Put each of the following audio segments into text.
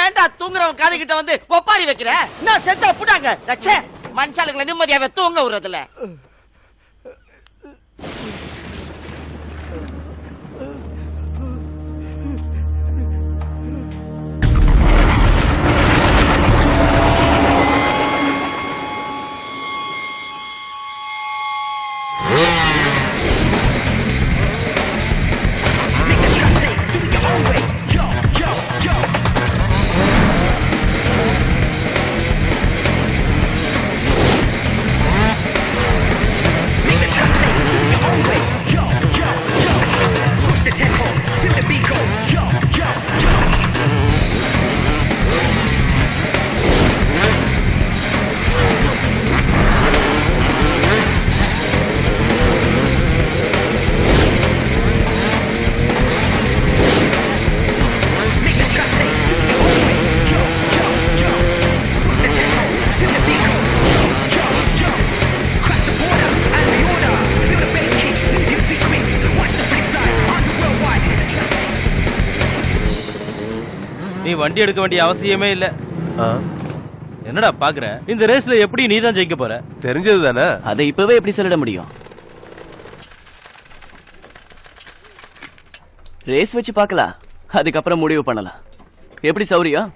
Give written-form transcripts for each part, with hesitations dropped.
ஏன்டா தூங்குறவன் காது கிட்ட வந்து ஒப்பாரி வைக்கிற? நான் செத்தா புட்டாங்க மனுஷாளுங்களை நிம்மதியாவே தூங்க விடுறதுல. நீ வண்டி எடுக்க வேண்டிய அவசியமே இல்ல. என்னடா பாக்குற? இந்த ரேஸ்ல எப்படி நீ தான் ஜெயிக்க போற? தெரிஞ்சது தானே. அதை இப்பவே எப்படி சொல்லிட முடியும்? ரேஸ் வச்சு பார்க்கலாம், அதுக்கப்புறம் முடிவு பண்ணலாம். எப்படி சௌரியம்?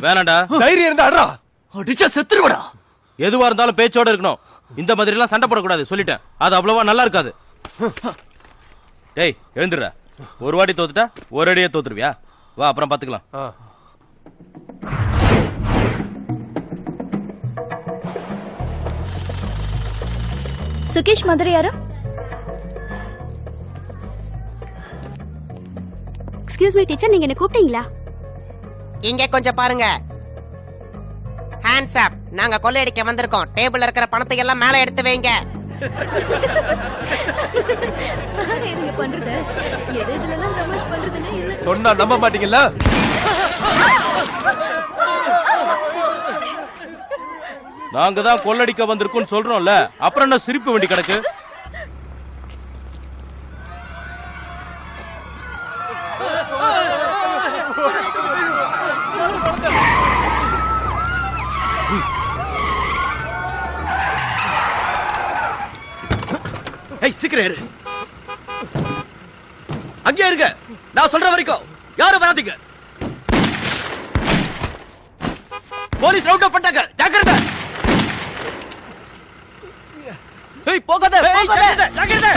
வேணாண்டா, தைரியம் இருந்தா அடா, அடிச்சா செத்துருவடா. எதுவா இருந்தாலும் பேச்சோட இருக்கணும். இந்த மாதிரி எல்லாம் சண்டை போடக்கூடாது சொல்லிட்டேன். அது அவ்வளவா நல்லா இருக்காது. டேய் எழுந்துடுற. ஒரு வாட்டி தோத்துட்டா ஒரு அடியே தோத்துருவியா? வா அப்புறம் பாத்துக்கலாம். சுகேஷ் மதுரை யாரு? எக்ஸ்கியூஸ் மீ டீச்சர், நீங்க என்ன கூப்பிட்டீங்களா? இங்க கொஞ்சம் பாருங்க. Hands up. நாங்க கொள்ளையடிக்க வந்திருக்கோம். டேபிள்ல இருக்கிற பணத்தை எல்லாம் மேல எடுத்து வைங்க. சொன்னா நம்ப மாட்டீங்கல்ல? நாங்க தான் கொள்ளடிக்க வந்திருக்கோம் சொல்றோம்ல, அப்புறம் என்ன சிரிப்பு வேண்டி கிடக்கு? சீக்கிரம் இரு. அங்கே இருங்க, நான் சொல்ற வரைக்கும் யாரும் வராதீங்க. போலீஸ் ரவுண்ட் அப் பண்ணிட்டாங்க, ஜாக்கிரதை. ஏய் போகாத, போகாத, ஜாக்கிரதை.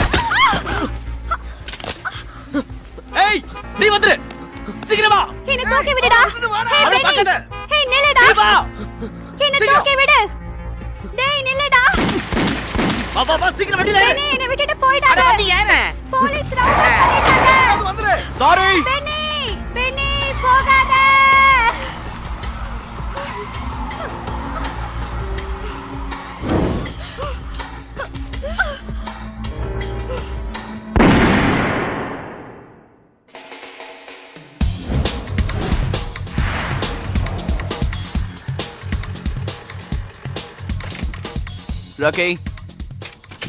ஏய் நீ வந்துரு, சீக்கிரமா. என்ன தூக்கி விடுடா. அவளை பார்க்காத. ஏய் நில்லுடா. வா. என்ன தூக்கி விடு. டேய் நில்லுடா. வா வா வா, சீக்கிரம் வண்டில ஏறு. என்ன விட்டுட்டு போய்டாத. வந்து ஏறு. போலீஸ் ரவுண்ட் பண்ணிட்டாங்க. வந்துரு. சாரி. பெனி, பெனி போகாத. ராக்கி,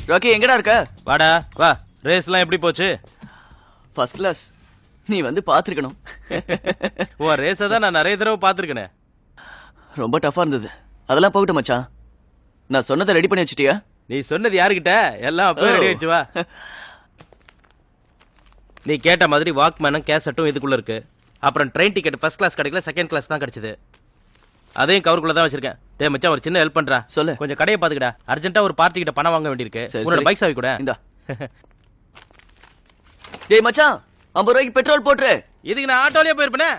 ராக்கி எங்கடா இருக்க? வாடா வா. ரேஸ் எல்லாம் எப்படி போச்சு? First class. நீ வந்து பாத்துருக்கணும். ஓ ரேஸ தான் நான் நிறைய தடவை பாத்துருக்கேனே. ரொம்ப டஃபா இருந்தது. அதெல்லாம் போகட்டும் மச்சான். நான் சொன்னதை ரெடி பண்ணி வச்சிட்டியா? நீ சொன்னது யாருகிட்ட? எல்லாம் அப்பவே ரெடி ஆயிடுச்சு. வா. நீ கேட்ட மாதிரி வாக்மேனும் கேசட்டும் இதுக்குள்ள இருக்கு. அப்புறம் ட்ரெயின் டிக்கெட் ஃபர்ஸ்ட் கிளாஸ் கிடைக்கல, செகண்ட் கிளாஸ் தான் கிடைச்சது. அதையும் கவருக்குள்ள தான் வச்சிருக்கேன். டேய் மச்சான், ஒரு சின்ன ஹெல்ப் பண்றா. சொல்லு. கொஞ்சம் கடையை பாத்துக்கடா. அர்ஜென்ட்டா ஒரு பார்ட்டி கிட்ட பணம் வாங்க வேண்டியிருக்கு. உன்னோட பைக் சாவி கூட. இந்தா. டேய் மச்சான், 50 ரூபாய்க்கு பெட்ரோல் போட்டுரு. இதுக்கு நான் ஆட்டோலயே போயிருப்பேனே.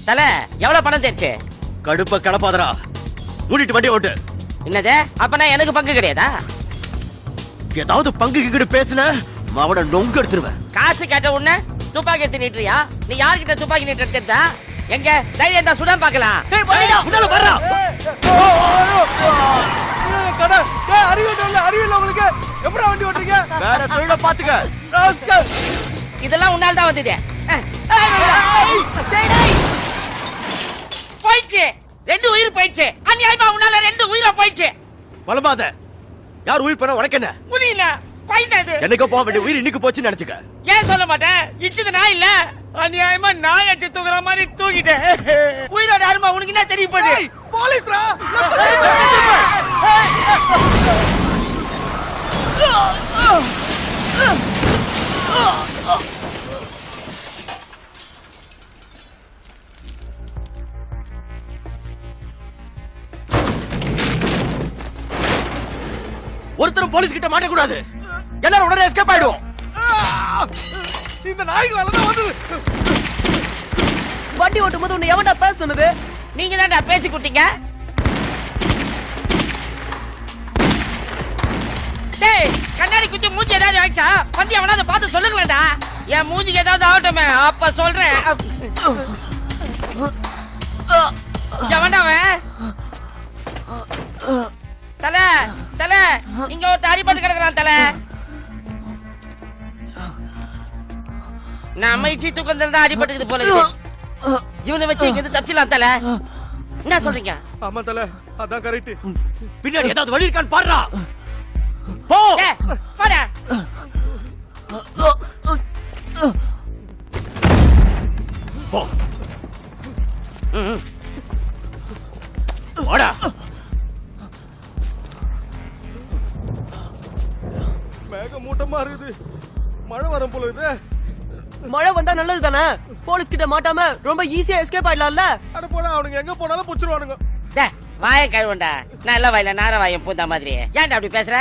தல எவ்வளவு பணம் தேர்ச்சு? கடுப்ப கலப்பாதரா, மூடிட்டு வண்டி ஓட்டு. என்னது? அப்பனா எனக்கு பங்கு கிடையாதா? ஏதாவது பங்கு கிட்ட பேசுன அவட நொங்கு எடுத்துருவேன். காசு கேட்ட உடனே துப்பாக்கி எடுத்து நீட்டுறியா? நீ யார்கிட்ட துப்பாக்கி நீட்டு எடுத்தா? எங்க தைரியம் தான் சுட பாக்கலாம். அறிவியல் உங்களுக்கு எப்படி வண்டி ஓட்டுறீங்க? வேற தொழில பாத்துக்க. இதெல்லாம் உன்னால தான் வந்தது. போயிடுச்சு, 2 உயிர் போயிடுச்சு. அநியாயமா உன்னால 2 உயிரா போயிடுச்சு. பலமாத யார் உயிர் பண்ண உனக்கு என்ன? புரியல, பயந்தது. என்னைக்கோ போக வேண்டிய உயிர் இன்னைக்கு போச்சுன்னு நினைச்சுக்க. ஏன் சொல்ல மாட்டேன்? இச்சது நான் இல்ல, அநியாயமா நான் அடிச்சு தூக்குற மாதிரி தூக்கிட்டேன். உயிரோட அருமை உனக்கு என்ன தெரிய போகுது? போலீஸ்ரா! ஒருத்தரும் போலீஸ் கிட்ட மாட்டக்கூடாது. எல்லாரும் உடனே எஸ்கேப் ஆயிடுவோம். இந்த நாய்களால தான் வந்தது. வண்டி ஓட்டும் போது உன்னை எவன்டா பேச சொன்னது? நீங்க தான்டா பேசி கொடுத்தீங்க. டேய், கண்ணாடி குத்தி மூஞ்சி ஏதாவது ஆயிடுச்சா? வந்து அவனாவது பார்த்து சொல்லுங்களேன்டா. என் மூஞ்சிக்கு ஏதாவது ஆகட்டுமே, அப்ப சொல்றேன். எவன்டா அவன்? தல தல, இங்க ஒரு அடிபட்டு கிடக்குறான் தல. நம்ம இட்லி தூக்கத்துல தான் அடிபட்டுக்குது போல இருக்கு. இவனை வச்சு இங்க இருந்து தப்பிச்சலாம் தல. என்ன சொல்றீங்க? ஆமா தல, அதான் கரெக்ட். பின்னாடி ஏதாவது வழி இருக்கான்னு பாருடா. போ. டேய், போடா. போ. போடா. மேக மூட்டமா இருக்குது. மழை வரும் போல இது. மழை வந்தா நல்லது தானே? போலீஸ் கிட்ட மாட்டாம ரொம்ப ஈஸியா எஸ்கேப் ஆயிடலாம்ல. அட போடா, அவனுங்க எங்க போனாலும் புடிச்சிருவானுங்க. டேய், வாயை கழுவண்டா. நல்ல வாயில நார வாயம் பூந்த மாதிரி. ஏன்டா அப்படி பேசுற?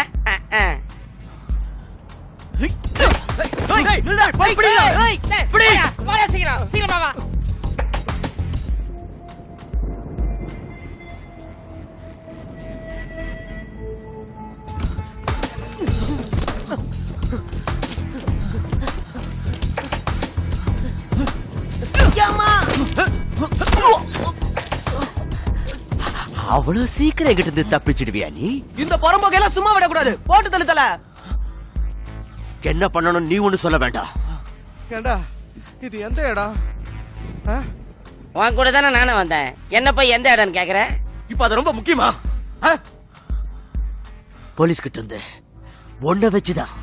சீக்கிரம் சீக்கிரமா வா. அவ்வளவு சீக்கிரம் எங்கிட்ட இருந்து தப்பிச்சிடுவியா நீ? இந்த புறம்போக்கையெல்லாம் சும்மா விடக்கூடாது. போட்டு தள்ளு தல. என்ன பண்ணணும் நீ ஒண்ணு சொல்ல வேண்டாம். ஏண்டா இது எந்த இடம்? உன் கூட தானே நானும் வந்தேன். என்ன போய் எந்த இடம்னு கேக்குற? இப்ப அது ரொம்ப முக்கியமா? போலீஸ் கிட்ட இருந்து ஒன்ன வச்சுதான்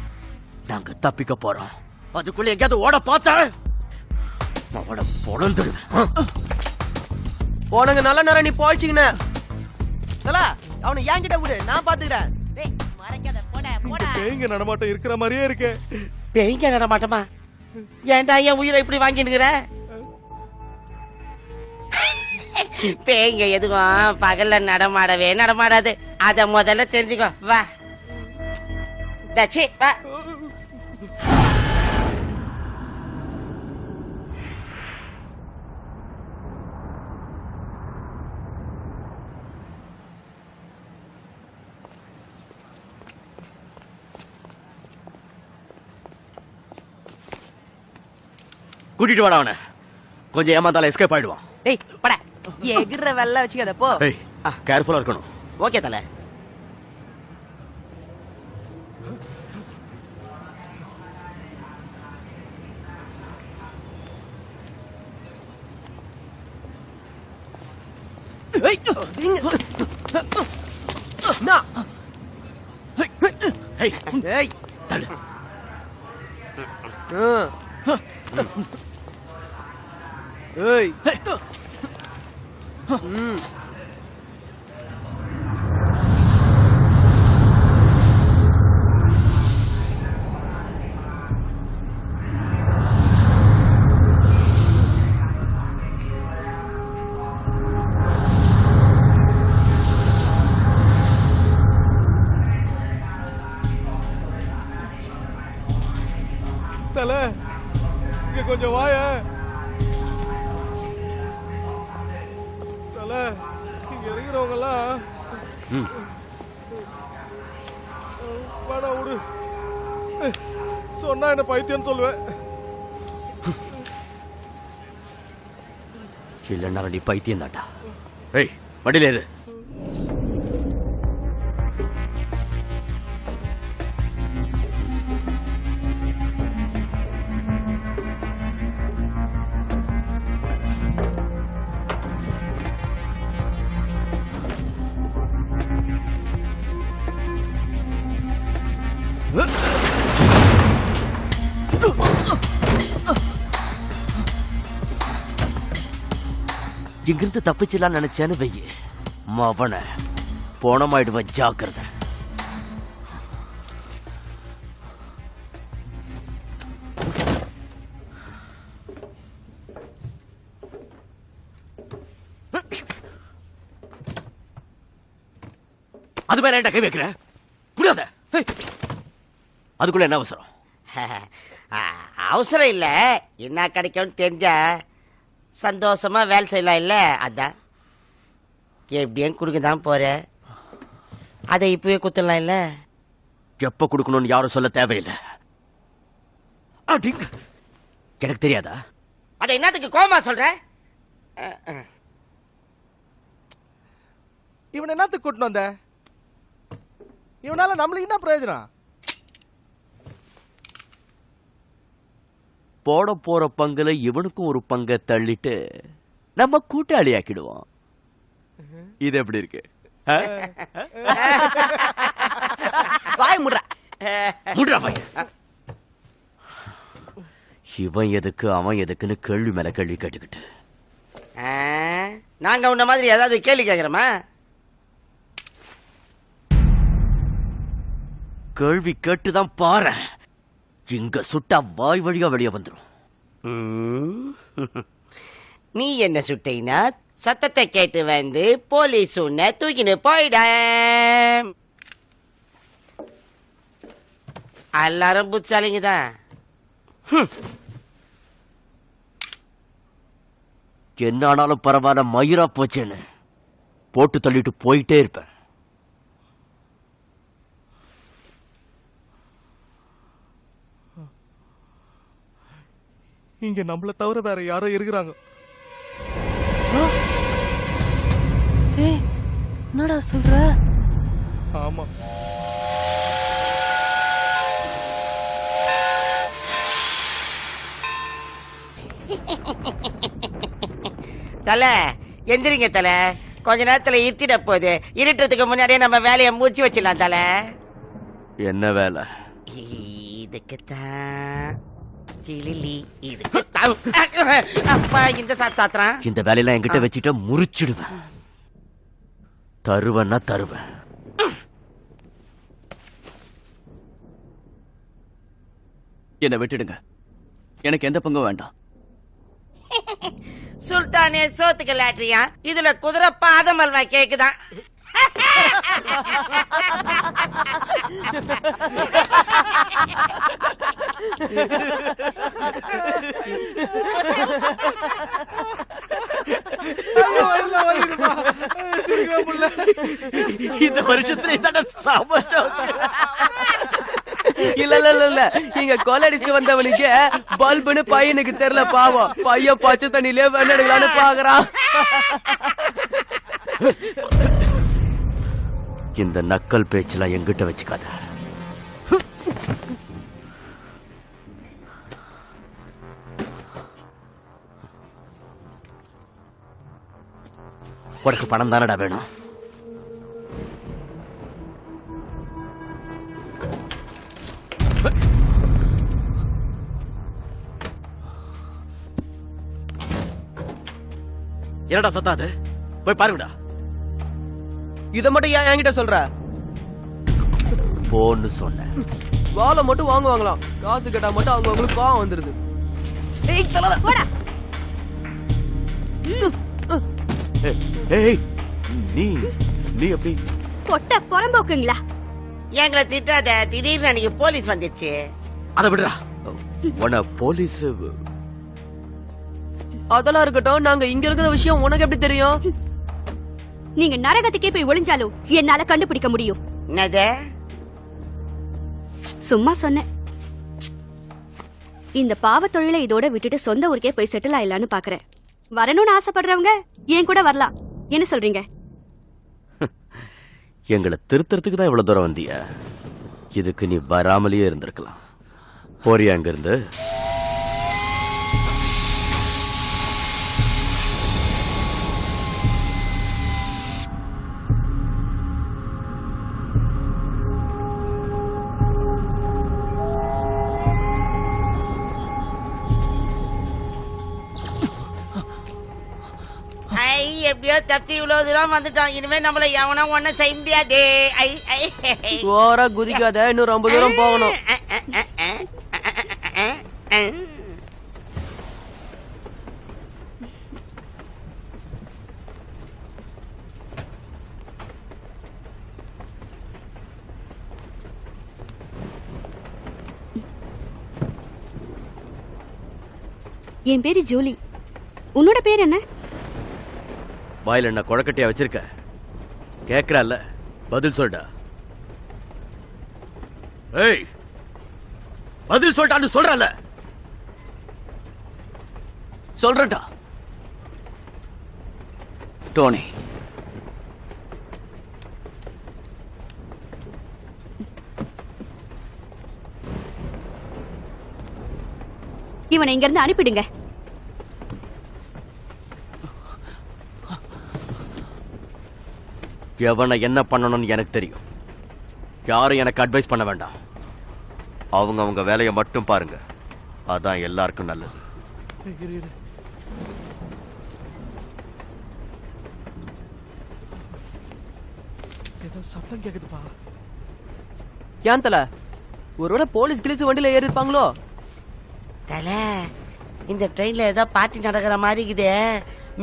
நாங்க தப்பிக்க போறோம். அதுக்குள்ள எங்கேயாவது ஓட பார்த்தா அவட பொழந்துடுவேன். உனக்கு நல்ல நேரம் நீ போயிடுச்சுங்கண்ண. தல, அவனை என்கிட்ட விடு, நான் பாத்துக்கிறேன். டேய், மறைக்காத, போடா போடா. பேய்ங்க நடமாட்டம் இருக்கிற மாதிரியே இருக்கு. பேய்ங்க நடமாட்டமா? ஏன்டா என் உயிரை இப்படி வாங்கினுக்குற? பேய்ங்க எதுவும் பகல்ல நடமாடவே நடமாடாது. அத முதல்ல தெரிஞ்சுக்கோ. வா தச்சி வா. கூட்டிட்டு வாடா அவனை. கொஞ்சம் ஏமாந்தால எஸ்கேப் ஆயிடுவான். டேய் போடா. எகிற வெள்ள வச்சுக்காத போ. கேர்ஃபுல்லா இருக்கணும். ஓகே தல. தள்ளு. ஏய். தல, இங்க கொஞ்சம் வாய. தல, இங்க இருக்கிறவங்க எல்லாம் வேணா விடு. சொன்னா என்ன பைத்தியம் சொல்லுவேன். இல்லன்னா நீ பைத்தியம் தாண்டா. ஏய், வண்டியில ஏறு. இங்கிருந்து தப்பிச்சலாம் நினைச்சேன்னு வெய்ய மவன போனமாயிடுவன் ஜாக்கிரதை. அது மேல என்ன கை வைக்கிற? புரியாத. அதுக்குள்ள என்ன அவசரம்? அவசரம் இல்ல, என்ன கிடைக்கும்னு தெரிஞ்சா சந்தோஷமா வேலை செய்யலாம் இல்ல, அதான். எப்படியும் குடுக்கதான் போற, அதை இப்பவே குத்தலாம் இல்ல. எப்ப கொடுக்கணும்னு யாரும் சொல்ல தேவையில்லை. எனக்கு தெரியாதா? அத என்னத்துக்கு கோமா சொல்ற? இவன் என்னத்துக்கு கூட்டணும் வந்த? இவனால நம்மளுக்கு என்ன பிரயோஜனம்? போட போற பங்குல இவனுக்கும் ஒரு பங்கை தள்ளிட்டு நம்ம கூட்டாளி ஆக்கிடுவோம். இது எப்படி இருக்கு? வாய் முடுற முடுறா வாய். இவன் எதுக்கு அவன் எதுக்குன்னு கேள்வி மேல கேள்வி கேட்டுக்கிட்டு நாங்க உன்ன மாதிரி ஏதாவது கேள்வி கேக்குறோமா? கேள்வி கேட்டுதான் பாரு, இங்க சுட்டா வாய் வழியா வெளியே வந்துடும். நீ என்ன சுட்டினா சத்தத்தை கேட்டு வந்து போலீஸ் உன்னை தூக்கின்னு போயிட. எல்லாரும் புத்தாலிங்க தான். என்ன ஆனாலும் பரவாயில்ல, மயிரா போச்சேன்னு போட்டு தள்ளிட்டு போயிட்டே இருப்பேன். இங்க நம்மள தவிர வேற யாரோ இருக்கிறாங்க. என்னடா சொல்ற? ஆமா, தல எந்திரிங்க தல, கொஞ்ச நேரத்துல இருட்டிட போகுது. இருட்டுறதுக்கு முன்னாடியே நம்ம வேலையை முடிச்சு வச்சிடலாம் தல. என்ன வேலை? இதுக்குத்தான் அப்பா இந்த சாத்திரம். இந்த வேலையெல்லாம் என்கிட்ட வச்சுட்டு முறிச்சிடுவேன். தருவன்னா தருவேன். என்ன விட்டுடுங்க, எனக்கு எந்த பங்கும் வேண்டாம். சுல்தானே சோத்துக்கு லாட்ரியா, இதுல குதிரை பாதம் அல்வா கேக்குதான். இந்த வருஷத்துல இதான சமச்சம். இல்ல இல்ல இல்ல இல்ல, இங்க கொலடிச்சு வந்தவனுக்கு பல்புன்னு பையனுக்கு தெரியல. பாவம் பையன் பச்சை தண்ணிலே வெண்ணெடுக்கலான்னு பாக்குறான். இந்த நக்கல் பேச்செல்லாம் எங்கிட்ட வச்சுக்காத. உனக்கு பணம் தானடா வேணும்? என்னடா சத்தாது? போய் பாருங்கடா. இத மட்டும் ஏன் என்கிட்ட சொல்ற? போன்னு சொன்ன. வாழை மட்டும் வாங்குவாங்களாம், காசு கேட்டா மட்டும் அவங்க அவங்களுக்கு கோவம் வந்துருது. ஏய், நீ எப்படி? பொட்ட புறம்போக்குங்களா? எங்களை திட்டாத, திடீர்னு அன்னைக்கு போலீஸ் வந்துச்சு. அதை விடுறா. உன போலீஸ் அதெல்லாம் இருக்கட்டும், நாங்க இங்க இருக்கிற விஷயம் உனக்கு எப்படி தெரியும்? நீங்க நரகத்துக்கே போய் ஒளிஞ்சாலும் என்னால கண்டுபிடிக்க முடியும். என்னது? சும்மா சொன்னேன். இந்த பாவ தொழிலை இதோட விட்டுட்டு சொந்த ஊருக்கே போய் செட்டில் ஆயிடலான்னு பாக்குறேன். வரணும்னு ஆசைப்படுறவங்க என் கூட வரலாம். என்ன சொல்றீங்க? எங்களை திருத்தறதுக்கு தான் இவ்வளவு தூரம் வந்தியா? இதுக்கு நீ வராமலேயே இருந்திருக்கலாம். போறியா அங்க இருந்து? எப்படியோ தப்பி இவ்வளவு தூரம் வந்துட்டோம். இனிமே நம்மள எவனா ஒன்னும் செய்ய முடியாதே. ஓரா குதிக்காத, இன்னும் ரொம்ப தூரம் போகணும். என் பேரு ஜூலி. உன்னோட பேர் என்ன? வாயில என்ன குழக்கட்டையா வச்சிருக்க? கேக்குறல்ல, பதில் சொல்டா. ஏய், பதில் சொல்லிட்டான்னு சொல்றல. சொல்றேன்டா. டோனி. இவனை இங்க இருந்து அனுப்பிடுங்க. எவனை என்ன பண்ணணும்னு எனக்கு தெரியும். யாரும் எனக்கு அட்வைஸ் பண்ண வேண்டாம். அவங்க வேலையை மட்டும் பாருங்க. அதான் எல்லாருக்கும் நல்லது. ஏதோ சத்தம் கேக்குதுப்பா. ஏன் தல, ஒருவேளை போலீஸ் கிளீஸ் வண்டியில ஏறி இருப்பாங்களோ? தல, இந்த ட்ரெயின்ல ஏதோ பார்ட்டி நடக்கிற மாதிரி இருக்குது.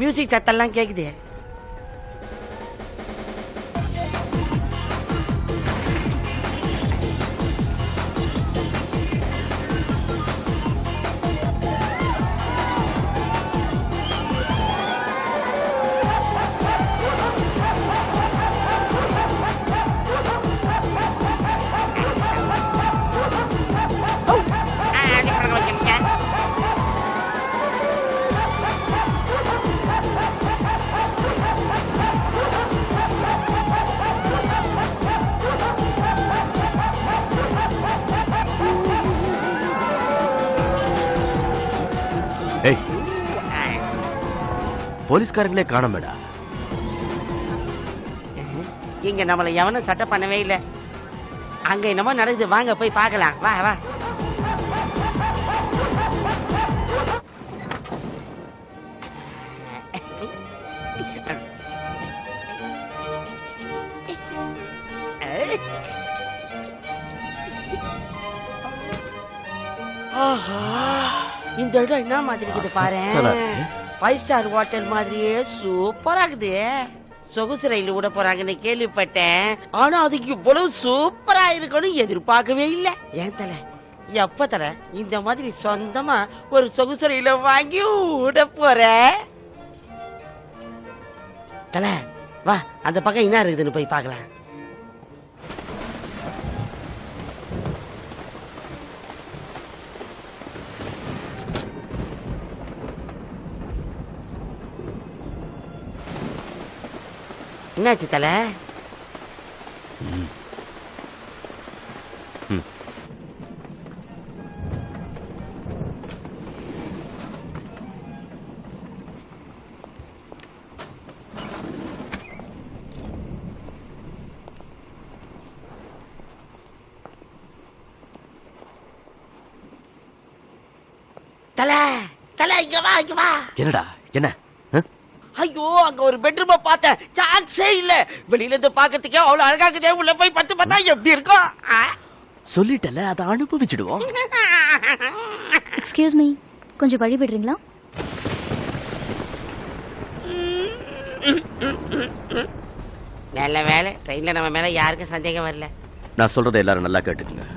மியூசிக் சத்தம்லாம் கேக்குது. ஏய், போலீஸ்காரங்களே காணோமேடா. இங்க நம்மள எவனும் சட்டை பண்ணவே இல்ல. அங்க என்னமோ நடக்குது, வாங்க போய் பார்க்கலாம். வா வா. இந்த இடம் என்ன மாதிரி இருக்குது பாரு. 5 ஸ்டார் ஹோட்டல் மாதிரியே சூப்பரா இருக்குது. சொகுசு ரயில் விட போறாங்கன்னு கேள்விப்பட்டேன். ஆனா அதுக்கு இவ்வளவு சூப்பரா இருக்கணும் எதிர்பார்க்கவே இல்ல. ஏன் தல, எப்ப தல இந்த மாதிரி சொந்தமா ஒரு சொகுசு ரயில வாங்கி விட போற? தல வா, அந்த பக்கம் என்ன இருக்குதுன்னு போய் பார்க்கலாம். என்னாச்சு தல? தல தல, இங்க வா இங்க வா. என்னடா என்ன? ஐயோ, அங்க ஒரு பெட்ரூம் பார்த்தேன். சான்ஸே இல்ல. வெளியில இருந்து பாக்கிறதுக்கே அவ்வளவு அழகா இருக்குதே. உள்ள போய் பத்து பார்த்தா எப்படி இருக்கும்? சொல்லிட்டல, அதை அனுபவிச்சிடுவோம். எக்ஸ்கியூஸ் மீ, கொஞ்சம் வழி விடுறீங்களா? நல்ல வேலை, ட்ரெயின்ல நம்ம மேல யாருக்கும் சந்தேகம் வரல. நான் சொல்றதை எல்லாரும் நல்லா கேட்டுக்குங்க.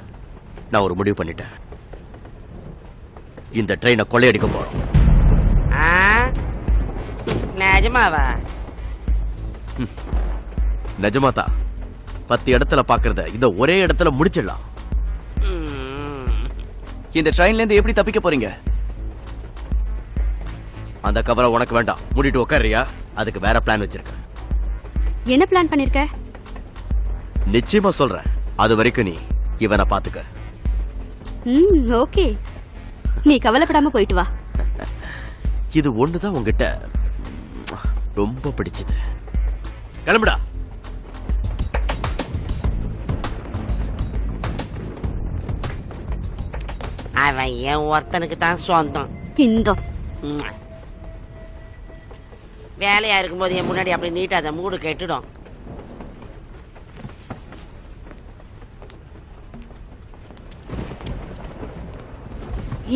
நான் ஒரு முடிவு பண்ணிட்டேன். இந்த ட்ரெயினை கொள்ளையடிக்க போறோம். நிஜமாவா? நிஜமாதான். 10 இடத்துல பாக்குறத இந்த ஒரே இடத்துல முடிச்சிடலாம். இந்த ட்ரெயின்ல இருந்து எப்படி தப்பிக்க போறீங்க? அந்த கவரை உனக்கு வேண்டாம். மூடிட்டு உட்காரியா? அதுக்கு வேற பிளான் வச்சிருக்கேன். என்ன பிளான் பண்ணிருக்க? நிச்சயமா சொல்றேன். அது வரைக்கும் நீ இவனை பாத்துக்க. ஓகே, நீ கவலைப்படாம போயிட்டு வா. இது ஒண்ணுதான் உங்ககிட்ட ரொம்ப பிடிச்சது. கிளம்புடா. அவன் என் ஒருத்தனுக்கு தான் சொந்தம். இந்த வேலையா இருக்கும்போது என் முன்னாடி அப்படி நீட்டாத மூடு கெட்டுடும்.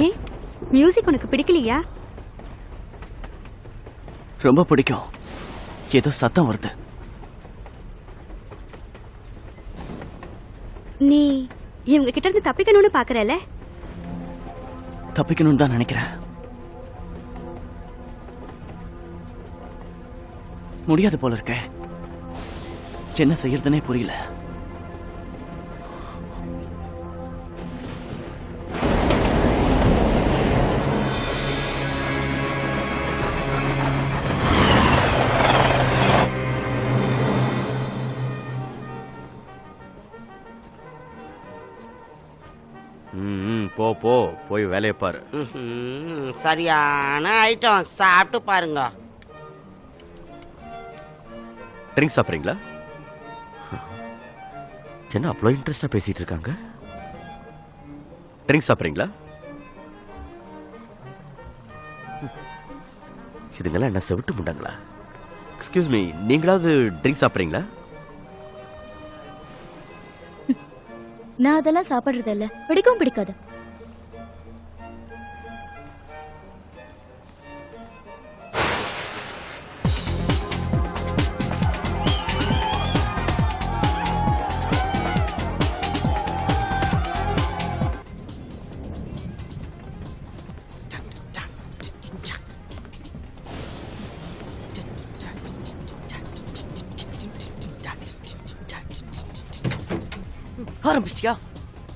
ஏன் மியூசிக் உனக்கு பிடிக்கலையா? ரொம்ப பிடிக்கும். ஏதோ சத்தம் வருது. நீ இவங்க கிட்ட இருந்து தப்பிக்கணும்னு பாக்குறல? தப்பிக்கணும்னு தான் நினைக்கிறேன். முடியாது போல இருக்க. என்ன செய்யறதுனே புரியல. போ போ போய் வேலையை பாரு. சரியான ஐட்டம். சாப்பிட்டு பாருங்க. ட்ரிங்க்ஸ் சாப்பிட்றீங்களா? என்ன அவ்வளோ இன்ட்ரெஸ்டா பேசிட்டு இருக்காங்க? ட்ரிங்க்ஸ் சாப்பிட்றீங்களா? இதுங்கெல்லாம் என்ன செவிட்டு முண்டாங்களா? எக்ஸ்கியூஸ் மீ, நீங்களாவது ட்ரிங்க்ஸ் சாப்பிட்றீங்களா? நான் அதெல்லாம் சாப்பிடுறது இல்ல. பிடிக்கவும் பிடிக்காது. ஆரம்பிச்சிட்டியா?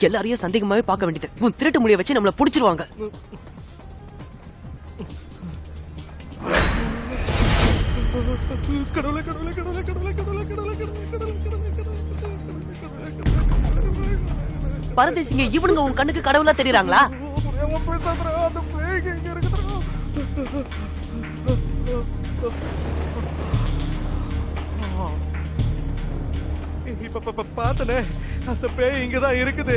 எல்லாரையும் சந்தேகமாவே பார்க்க வேண்டியது. உன் திருட்டு மொழியை வச்சு நம்மள புடிச்சிருவாங்க. பரதேசிங்க, இவனுங்க உன் கண்ணுக்கு கடவுளா தெரியுறாங்களா? பாத்தனே, அந்த பேய் இங்கதான் இருக்குது.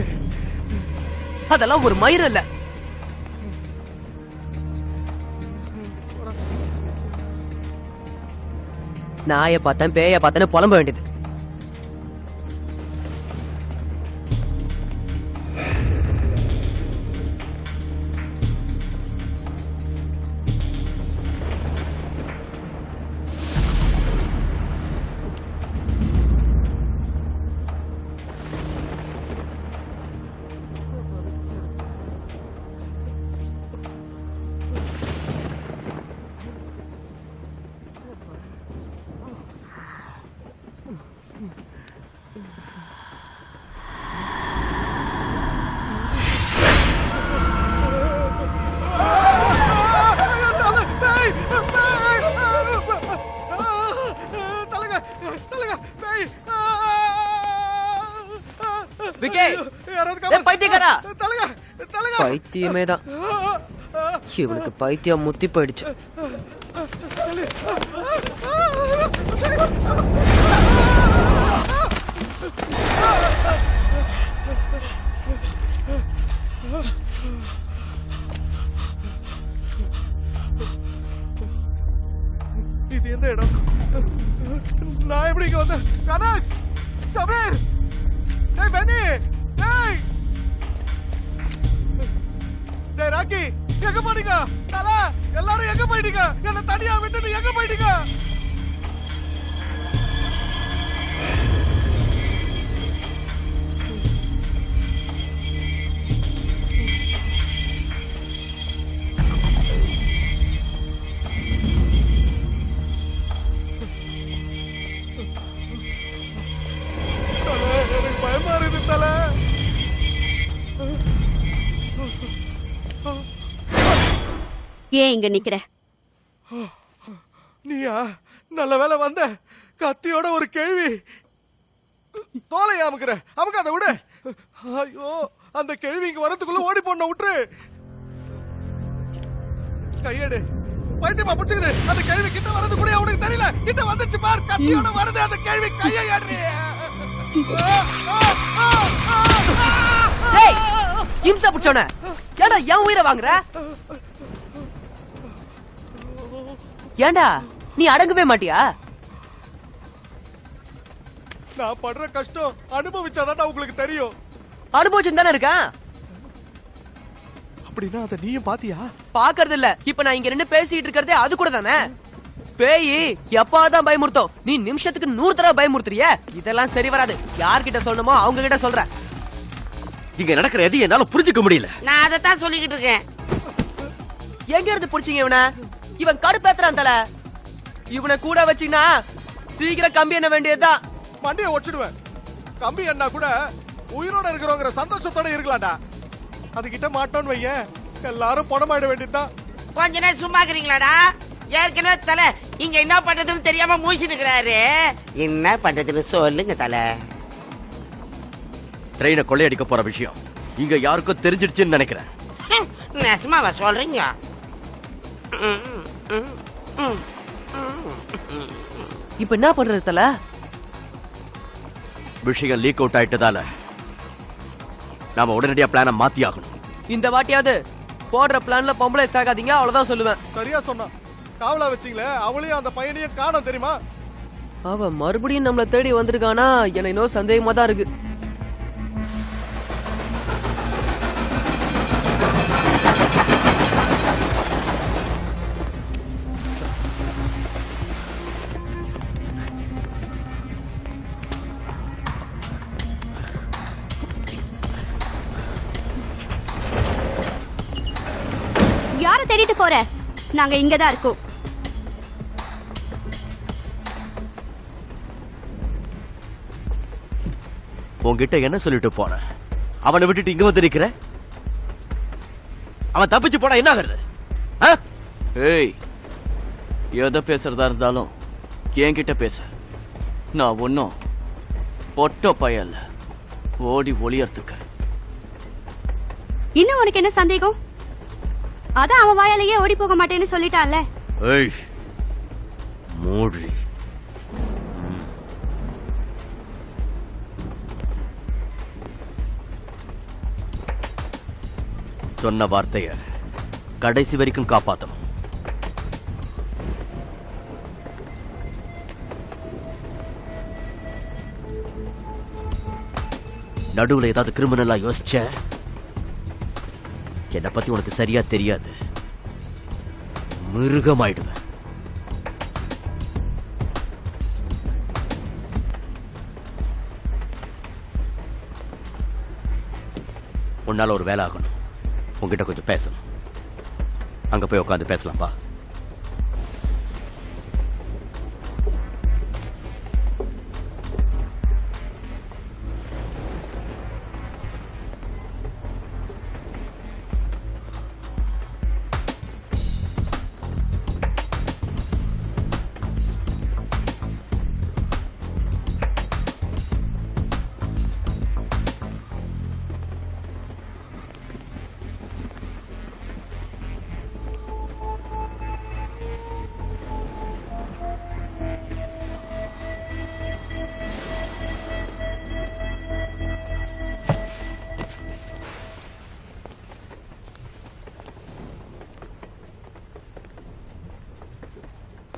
அதெல்லாம் ஒரு மயிர் இல்ல. நாய பார்த்தேன் பேய பார்த்தேன்னு புலம்ப வேண்டியது. பைத்தியமேதான். இவனுக்கு பைத்தியம் முத்தி போயிடுச்சு. இது எந்த இடம்? நான் எப்படி இங்க வந்தேன்? கணேஷ், சபீர், டேய் பெனி, டேய் டேய் ராக்கி, எங்க போனீங்க? தல, எல்லாரும் எங்க போயிட்டீங்க? என்ன தனியா விட்டுட்டு எங்க போயிட்டீங்க? எனக்கு பயமா இருக்குது தல. ஏன் இங்க நிக்கிற? நீயா? நல்ல வேலை வந்த. கத்தியோட ஒரு கேள்வி. தோலையா அமுக்குற? அமுக்காத விடு. ஐயோ, அந்த கேள்வி இங்க வரதுக்குள்ள ஓடி போன விட்டுரு. கையெடு. பைத்தியமா புடிச்சுக்குது. அந்த கேள்வி கிட்ட வரது கூட அவனுக்கு தெரியல. கிட்ட வந்துச்சு பார். கத்தியோட வருது அந்த கேள்வி. கையை ஏறி. டேய், இம்சா புடிச்சவனே, ஏன்டா என் உயிரை வாங்குற? ஏண்டா நீ அடங்கவே மாட்டியா? நான் படுற கஷ்டம் அனுபவிச்சாதான் உங்களுக்கு தெரியும். அனுபவிச்சுன்னு தானே இருக்கேன். அப்படின்னா அதை நீயும் பாத்தியா? பாக்குறது இல்ல. இப்ப நான் இங்க நின்னு பேசிட்டு இருக்கிறதே அது கூட தானே. பேய் எப்பாதான் பயமுறுத்தோம், நீ நிமிஷத்துக்கு 100 தடவை பயமுறுத்துறிய. இதெல்லாம் சரி வராது. யார்கிட்ட சொல்லணுமோ அவங்க கிட்ட சொல்ற. இங்க நடக்கிற எதையும் என்னால புரிஞ்சுக்க முடியல. நான் அதைத்தான் சொல்லிக்கிட்டு இருக்கேன். எங்க இருந்து புடிச்சீங்க இவனை? இவன் கடுப்பேத்துறான் தல. இவனை கூட வச்சீங்கன்னா சீக்கிரம் கம்பி என்ன வேண்டியதுதான். மண்டியை ஒடிச்சிடுவேன். கம்பி என்ன கூட உயிரோட இருக்கிறோங்கிற சந்தோஷத்தோட இருக்கலாம்டா. அதுகிட்ட மாட்டோன்னு வையேன், எல்லாரும் பணமாயிட வேண்டியதுதான். கொஞ்ச நேரம் சும்மா இருக்கிறீங்களாடா? ஏற்கனவே தல இங்க என்ன பண்றதுன்னு தெரியாம மூழ்கிட்டு இருக்கிறாரு. என்ன பண்றதுன்னு சொல்லுங்க தல. ட்ரெயினை கொள்ளையடிக்க போற விஷயம் இங்க யாருக்கும் தெரிஞ்சிடுச்சுன்னு நினைக்கிறேன். நெசமாவா சொல்றீங்க? இப்ப என்ன பண்றது தல? விஷயம் லீக் அவுட் ஆயிட்டதால நாம உடனடியா பிளான மாத்தி ஆகணும். இந்த வாட்டியாவது போடுற பிளான்ல பொம்பளை சாகாதீங்க, அவ்வளவுதான் சொல்லுவேன். சரியா சொன்னா. காவலா வச்சீங்களே அவளையும் அந்த பையனையும் காணோம் தெரியுமா? அவ மறுபடியும் நம்மள தேடி வந்திருக்கானா? எனக்கு இன்னும் சந்தேகமா தான் இருக்கு. யார தேடிட்டு போற? நாங்க இங்கதான் இருக்கோம். உன்கிட்ட என்ன சொல்லிட்டு போற? அவனை விட்டுட்டு இங்க வந்து நிக்கிற? அவன் தப்பிச்சு போனா என்ன ஆகுறது? ஏய், எதை பேசுறதா இருந்தாலும் என்கிட்ட பேச. நான் ஒன்னும் பொட்ட பயல்ல ஓடி ஒளியறதுக்கு. இன்னும் உனக்கு என்ன சந்தேகம்? அதான் அவன் வாயாலேயே ஓடி போக மாட்டேன்னு சொல்லிட்டான்ல. ஏய் மூடி. சொன்ன வார்த்தைய கடைசி வரைக்கும் காப்பாத்தணும். நடுவுல ஏதாவது கிரிமினலா யோசிச்ச, என்னை பத்தி உனக்கு சரியா தெரியாது, மிருகமாயிடுவேன். உன்னால ஒரு வேலை ஆகணும். உங்ககிட்ட கொஞ்சம் பேசணும். அங்க போய் உட்காந்து பேசலாம்பா.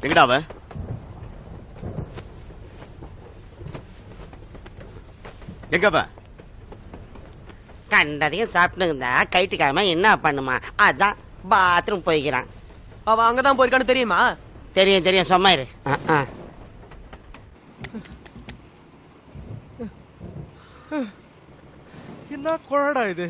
எங்கடா அவன்? எங்க அவன்? கண்டதையும் சாப்பிட்டு இருந்தா கைட்டுக்காம என்ன பண்ணுமா? அதான் பாத்ரூம் போய்க்கிறான். அவன் அங்கதான் போயிருக்கான்னு தெரியுமா? தெரியும் தெரியும், சும்மா இரு. என்ன குழடா இது?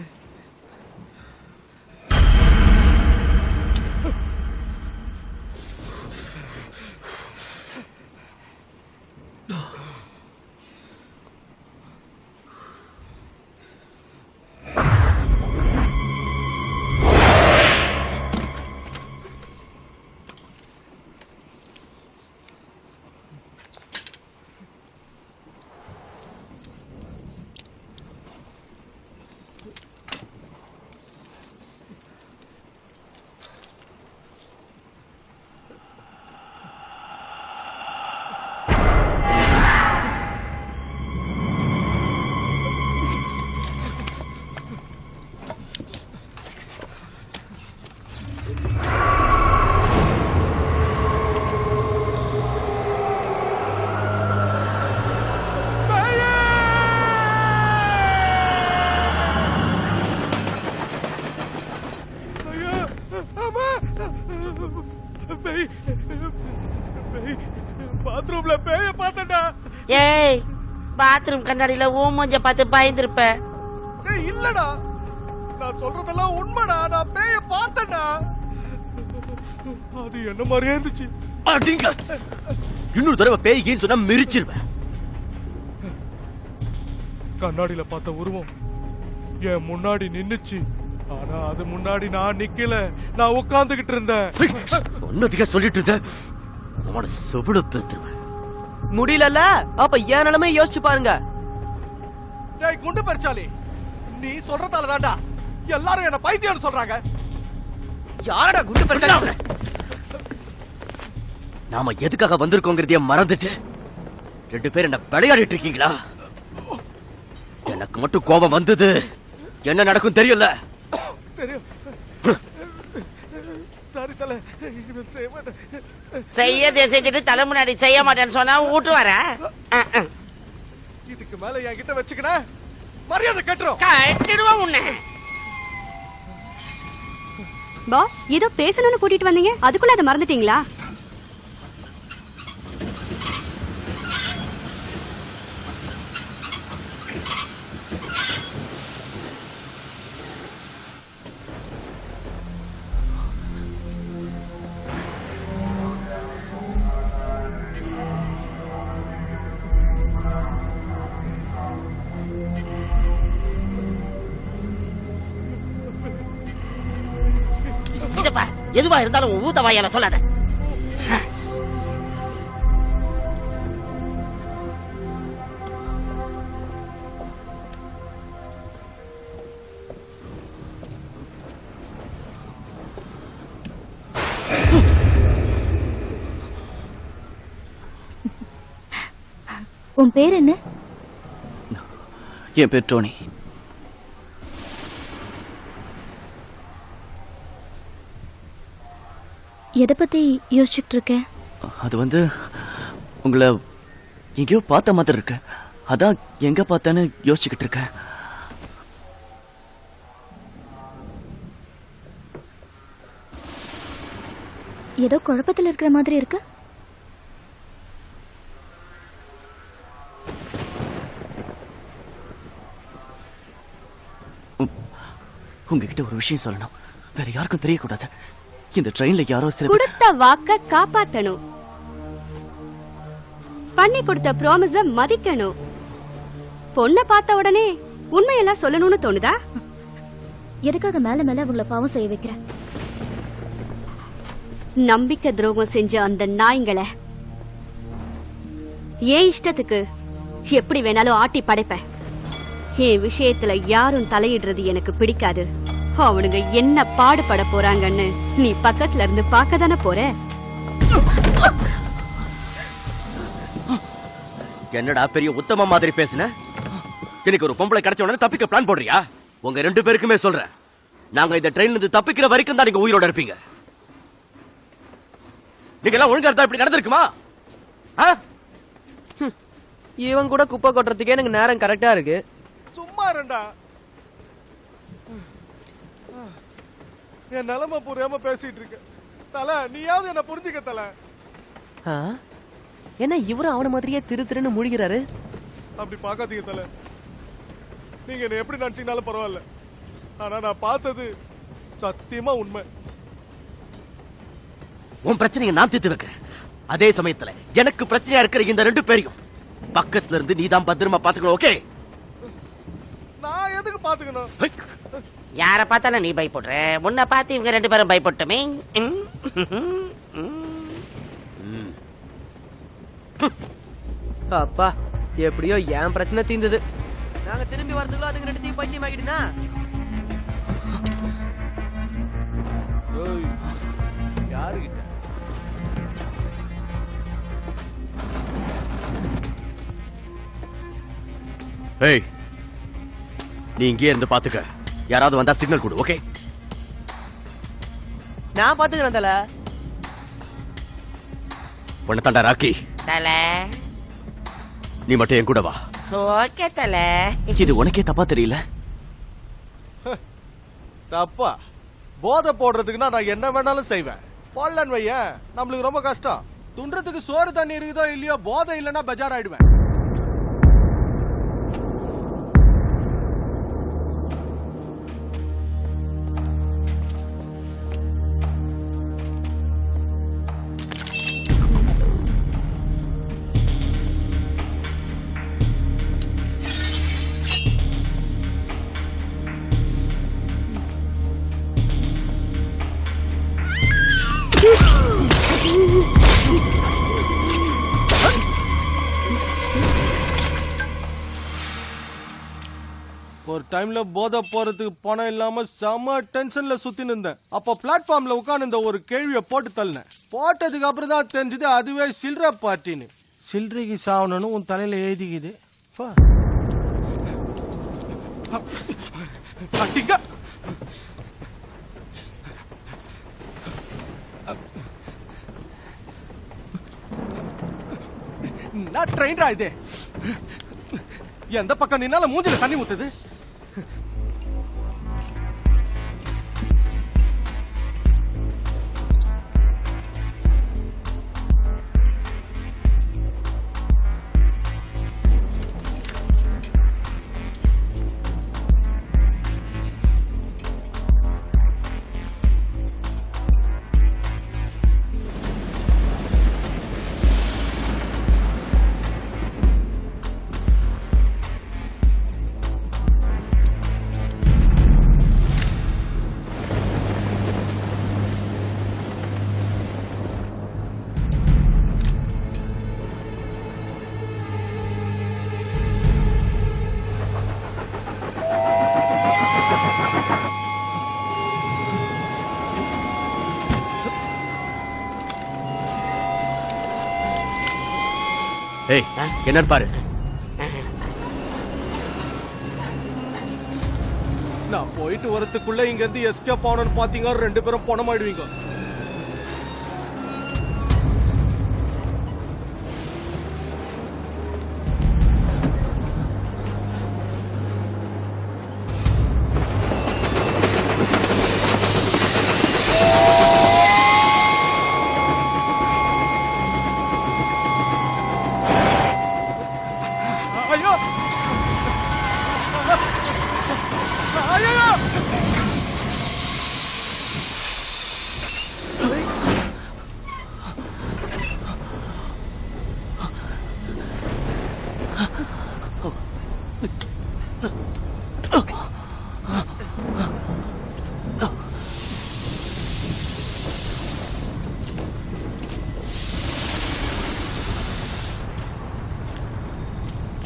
பாத்ரூம் கண்ணாடியில ஊ மூஞ்ச பார்த்து பயந்துருப்ப. டேய் இல்லடா, நான் சொல்றதெல்லாம் உண்மைடா. நான் பேய பார்த்தேன்டா. அது என்ன மாதிரியே இருந்துச்சு. அடிங்க. இன்னொரு தடவை பேய்கின்னு சொன்னா மிரிச்சிருவேன். கண்ணாடியில பார்த்த உருவம் என் முன்னாடி நின்னுச்சு. ஆனா அது முன்னாடி நான் நிக்கல, நான் உட்கார்ந்துகிட்டு இருந்தேன். சொன்னதுக்கே சொல்லிட்டு இருந்தேன். அவனை செவிடு பேத்துருவேன். முடியல, அப்ப என் நிலைமை யோசிச்சு பாருங்க. டேய் குண்டு பறிச்சாலி, நீ சொல்றதால தான்டா எல்லாரும் என்ன பைத்தியம்னு சொல்றாங்க. யாரடா குண்டு பறிச்சாலி? நாம எதுக்காக வந்திருக்கோங்கிறதைய மறந்துட்டு 2 பேர் என்ன விளையாடிட்டு இருக்கீங்களா? எனக்கு மட்டும் கோபம் வந்தது. என்ன நடக்கும் தெரியல. தெரியும். சாரி தல, செய்ய மாட்டேன். செய்யதே செஞ்சுட்டு தலை முன்னாடி செய்ய மாட்டேன்னு சொன்னா வீட்டு வர. இதுக்கு மேல என்கிட்ட வச்சுக்கின மரியாதை கட்டுறோம். கட்டிடுவோம் உன்னை. பாஸ், ஏதோ பேசணும்னு கூட்டிட்டு வந்தீங்க, அதுக்குள்ள அதை மறந்துட்டீங்களா? எதுவா இருந்தாலும் ஊத்த வாயால சொல்லாத. உன் பேர் என்ன? என் பேர் டோனி. எதை பத்தி யோசிச்சுட்டு இருக்க? அது உங்களை எங்கேயோ பார்த்த மாதிரி இருக்கு. அதான் எங்க பார்த்தேன்னு யோசிச்சுக்கிட்டு இருக்கேன். ஏதோ குழப்பத்தில் இருக்கிற மாதிரி இருக்கு. உங்ககிட்ட ஒரு விஷயம் சொல்லணும். வேற யாருக்கும் தெரியக்கூடாது. இந்த ட்ரெயின்ல யாரோ கொடுத்த வாக்க காப்பாத்தணும். பண்ணி கொடுத்த ப்ராமிஸ மதிக்கணும். பொண்ணை பார்த்த உடனே உண்மையெல்லாம் சொல்லணும்னு தோணுதா? எதுக்காக மேல மேல அவங்கள பாவம் செய்ய வைக்கிற? நம்பிக்கை துரோகம் செஞ்ச அந்த நாய்ங்களை ஏன் இஷ்டத்துக்கு எப்படி வேணாலும் ஆட்டி படைப்ப. என் விஷயத்துல யாரும் தலையிடுறது எனக்கு பிடிக்காது. அவனுங்க என்ன பாடுபட போறாங்கன்னு நீ பக்கத்துல இருந்து பார்க்க தானே போற. என்னடா பெரிய உத்தம மாதிரி பேசுன? எனக்கு ஒரு பொம்பளை கிடைச்ச உடனே தப்பிக்க பிளான் போடுறியா? உங்க 2 பேருக்குமே சொல்றேன், நாங்க இந்த ட்ரெயின்ல இருந்து தப்பிக்கிற வரைக்கும் தான் நீங்க உயிரோட இருப்பீங்க. நீங்க எல்லாம் ஒழுங்கா இருந்தா இப்படி நடந்திருக்குமா? இவன் கூட குப்பை கொட்டுறதுக்கே எனக்கு நேரம் கரெக்டா இருக்கு. சும்மா இருடா. என் நிலைமை புரியாம பேசிட்டு இருக்க தல. நீயாவது என்ன புரிஞ்சுக்க தல. என்ன இவரும் அவன மாதிரியே திருன்னு முழிக்கிறாரு? அப்படி பாக்காதீங்க தல. நீங்க என்ன எப்படி நினைச்சீங்கனாலும் பரவாயில்ல. ஆனா நான் பார்த்தது சத்தியமா உண்மை. உன் பிரச்சனையை நான் தீர்த்து வைக்கிறேன். அதே சமயத்துல எனக்கு பிரச்சனையா இருக்கிற இந்த 2 பேரையும் பக்கத்துல இருந்து நீதான் பத்திரமா பாத்துக்கணும். ஓகே? நான் எதுக்கு பாத்துக்கணும்? யார பார்த்தாலும் நீ பயப்படுற. முன்ன பார்த்து இவங்க 2 பேரும் பயப்பட்டுமே. அப்பா, எப்படியோ என் பிரச்சனை தீர்ந்தது. நாங்க திரும்பி வரதுக்குள்ள அதுங்க 2த்தையும் பைத்தியம் ஆகிடுனா? யாருகிட்ட? ஏய், நீ இங்கே இருந்து பாத்துக்க. யாராவது வந்தா சிக்னல் கொடு. ஓகே? நான் பாத்துக்கிறேன் தல. உன்னை தாண்டா ராக்கி. தல, நீ மட்டும் என் கூட வா. ஓகே தல. இது உனக்கே தப்பா தெரியல? தப்பா? போதை போடுறதுக்குன்னா நான் என்ன வேணாலும் செய்வேன். போடலன்னு வையேன், நம்மளுக்கு ரொம்ப கஷ்டம். துன்றதுக்கு சோறு தண்ணி இருக்குதோ இல்லையோ, போதை இல்லைன்னா பெஜார் ஆயிடுவேன். ஒரு டைம்ல போதை போறதுக்கு பணம் இல்லாம செம டென்ஷன்ல சுத்தின்னு இருந்தேன். அப்ப பிளாட்ஃபார்ம்ல உட்கார்ந்து ஒரு கேள்வியை போட்டு தள்ளினேன். போட்டதுக்கு அப்புறம் தான் தெரிஞ்சது அதுவே சில்லற பார்ட்டின்னு. சில்லறைக்கு சாவணும்னு உன் தலையில எழுதிக்குது. நான் ட்ரெயின்டா இது. எந்த பக்கம் நின்னால மூஞ்சில தண்ணி ஊத்துது. ஏய், என்னன்னு பாரு. நான் போயிட்டு வரதுக்குள்ள இங்க இருந்து எஸ்கேப் ஆகணும்னு பாத்தீங்க, 2 பேரும் பணமாயிடுவீங்க.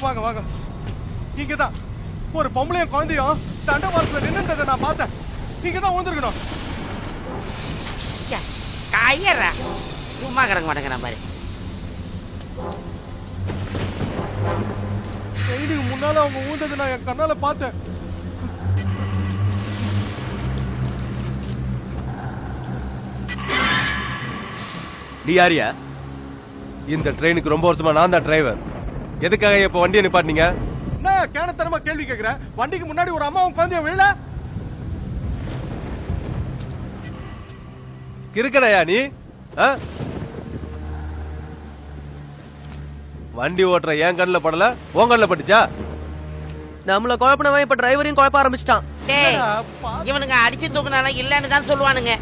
வாங்க வாங்க, இங்கதான் ஒரு பொம்பளையும் குழந்தையும் தண்டவாளத்துல நின்னுன்றதை நான் பார்த்தேன். இங்கதான் வந்துருக்கணும். கையறா சும்மா கிடக்க மாட்டேங்கிற மாதிரி. ட்ரெயினுக்கு முன்னால அவங்க ஊந்தது நான் என் கண்ணால பார்த்தேன். நீ யாரியா? இந்த ட்ரெயினுக்கு ரொம்ப வருஷமா நான் தான் டிரைவர். எதுக்காக இப்ப வண்டியை நிப்பாட்டினீங்க? நான் கேனத்தனமா கேள்வி கேக்குறேன். வண்டிக்கு முன்னாடி ஒரு அம்மாவும் குழந்தையும் விழல. கிறுக்கடையா நீ? வண்டி ஓட்டுற என் கண்ணுல படல, உன் கண்ணுல பட்டுச்சா? நம்மள குழப்பினவன் இப்ப டிரைவரையும் குழப்ப ஆரம்பிச்சிட்டான். இவனுங்க அடிச்சு தூக்குனாலும் இல்லன்னு தான் சொல்லுவானுங்க.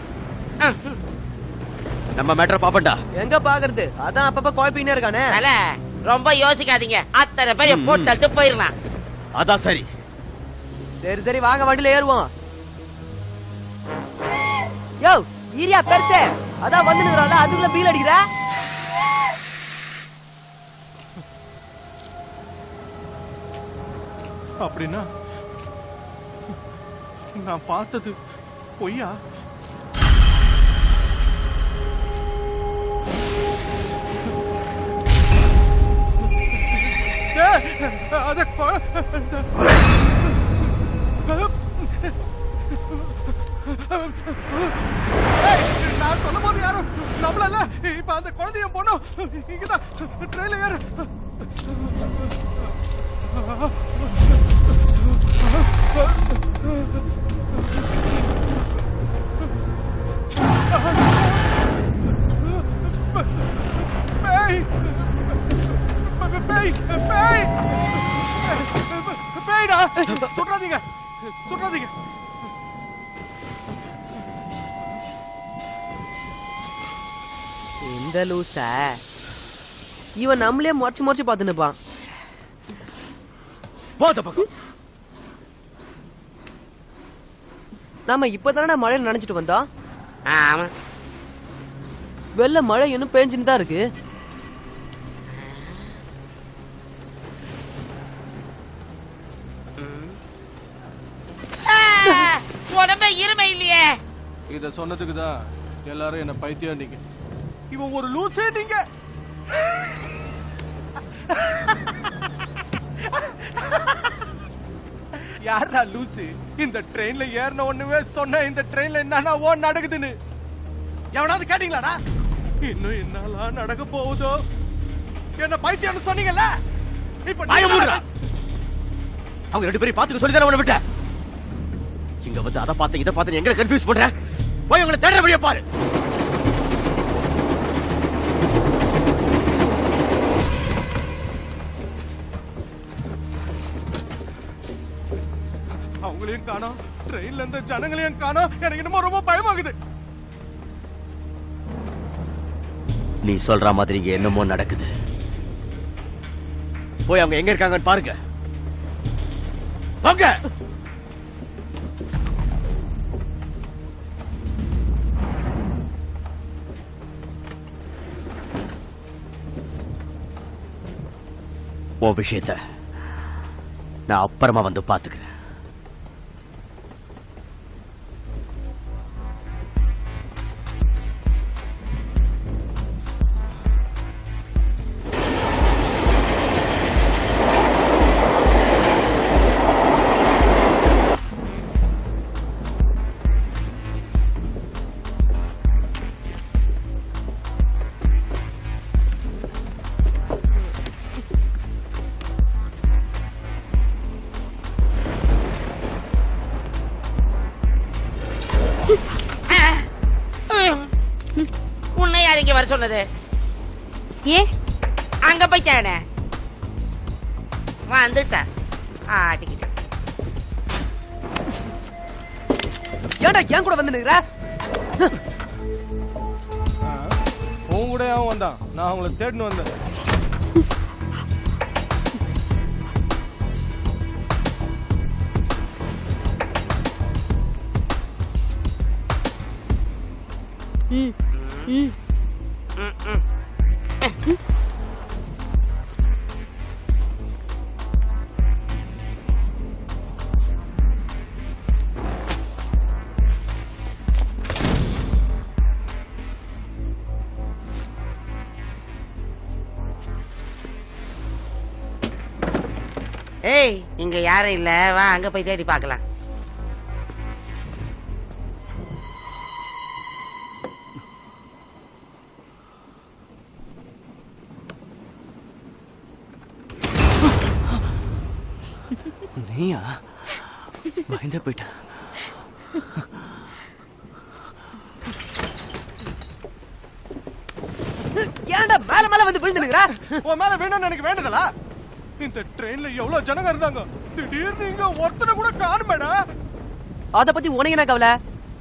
நம்ம மேட்டர் பாப்பண்டா. எங்க பாக்குறது? அதான் அப்பப்ப குழப்பினே இருக்கானே. ரொம்ப யோசிக்காதீங்க, அத்தனை பேரை போட்டு போயிடலாம். அதான் சரி. சரி சரி வாங்க, வண்டியில ஏறுவோம். யோ ஈரியா பெருசு, அதான் வந்து நிக்கிறான்ல, அதுக்குள்ள பீல் அடிக்கிற. அப்படின்னா நான் பார்த்தது பொய்யா? நான் சொல்லும் போது யாரும் நம்மள இப்ப அந்த குழந்தைய போனோம். இங்கதான் ட்ரெயின்ல ஏறு. சுற்றாதீங்க சுற்றாதீங்க. இந்த லூச இவன் நம்மளே முறைச்சு முறைச்சு பார்த்து நிப்பான். நாம இப்பதானடா மழையில நினைச்சிட்டு வந்தோம். வெள்ள மழை இன்னும் பேஞ்சுன்னு தான் இருக்கு. உடம்பே இருமை இல்லையே. இத சொன்னதுக்கு தான் எல்லாரும் என்ன பைத்தியம் நீங்க. இவன் ஒரு லூசே நீங்க. யாரா லூசு? இந்த ட்ரெயின்ல ஏறின ஒண்ணுவே சொன்ன இந்த ட்ரெயின்ல என்னன்னா ஓ நடக்குதுன்னு எவனாவது கேட்டீங்களாடா? இன்னும் என்னலாம் நடக்க போகுதோ? என்ன பைத்தியம்னு சொன்னீங்கல்ல, இப்ப அவங்க 2 பேரும் பாத்துக்க சொல்லி தானே உன்னை விட்டேன். இங்க வந்து அதை பார்த்து இதை பார்த்து எங்களை கன்ஃபியூஸ் பண்ற. போய் உங்களை தேடுற வழியா பாரு. அவங்களையும் காணோம், ட்ரெயின்ல இருந்த ஜனங்களையும் காணோம். எனக்கு என்னமோ ரொம்ப பயமாகுது. நீ சொல்ற மாதிரி இங்க என்னமோ நடக்குது. போய் அவங்க எங்க இருக்காங்கன்னு பாருங்க. வாங்க. உன் விஷயத்த நான் அப்புறமா வந்து பாத்துக்கிறேன். உன்னை யார் இங்க வர சொன்னது? ஏ அங்க போய்த்தானே வந்துட்டேன். ஆட்டிக்கிட்டு ஏன்டா ஏன் கூட வந்து நிக்கிற? உன் கூட அவன் வந்தான், நான் அவங்கள தேடின்னு வந்தேன். ஏய், இங்க யாரும் இல்ல, வா அங்க போய் தேடி பார்க்கலாம். நீயா? பயந்தே போயிட்ட. ஏன்டா மேல மேல வந்து விழுந்து நிக்கிற? உன் மேல வேணும்னு எனக்கு வேண்டதா? இந்த ட்ரெயின்ல எவ்வளவு ஜனங்க இருந்தாங்க, திடீர்னு இங்க ஒருத்தனை கூட காணுமேடா. அத பத்தி உனக்கு என்ன கவலை?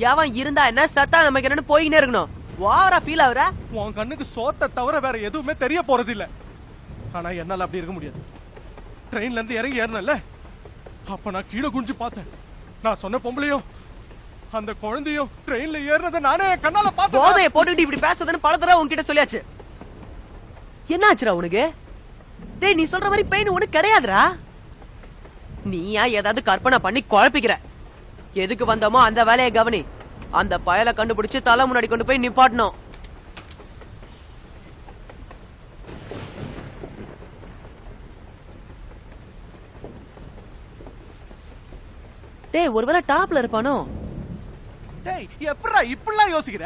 எவன் இருந்தா என்ன, சத்தா நமக்கு என்னன்னு போயினே இருக்கணும். வாரா ஃபீல் ஆகுற? உன் கண்ணுக்கு சோத்த தவிர வேற எதுவுமே தெரிய போறது இல்ல. ஆனா என்னால அப்படி இருக்க முடியாது. ட்ரெயின்ல இருந்து இறங்கி ஏறினல, அப்ப நான் கீழே குனிஞ்சு பார்த்தேன். நான் சொன்ன பொம்பளையும் அந்த குழந்தையும் ட்ரெயின்ல ஏறினதை நானே கண்ணால பார்த்தேன். போதைய போட்டுட்டு இப்படி பேசுறதுன்னு பல தடவை உன்கிட்ட சொல்லியாச்சு. என்ன ஆச்சுடா உனக்கு? டேய், நீ சொல்ற மாதிரி பெயின் ஒண்ணு கிடையாதுடா. நீயா ஏதாவது கற்பனை பண்ணி குழப்பிக்கிற. எதுக்கு வந்தோமோ அந்த வேலையை கவனி. அந்த பயலை கண்டுபிடிச்சு தலை முன்னாடி கொண்டு போய் நிப்பாட்டணும். டேய், ஒருவேளை டாப்ல இருப்பானோ? டேய், எப்படா இப்படிலாம் யோசிக்கிற?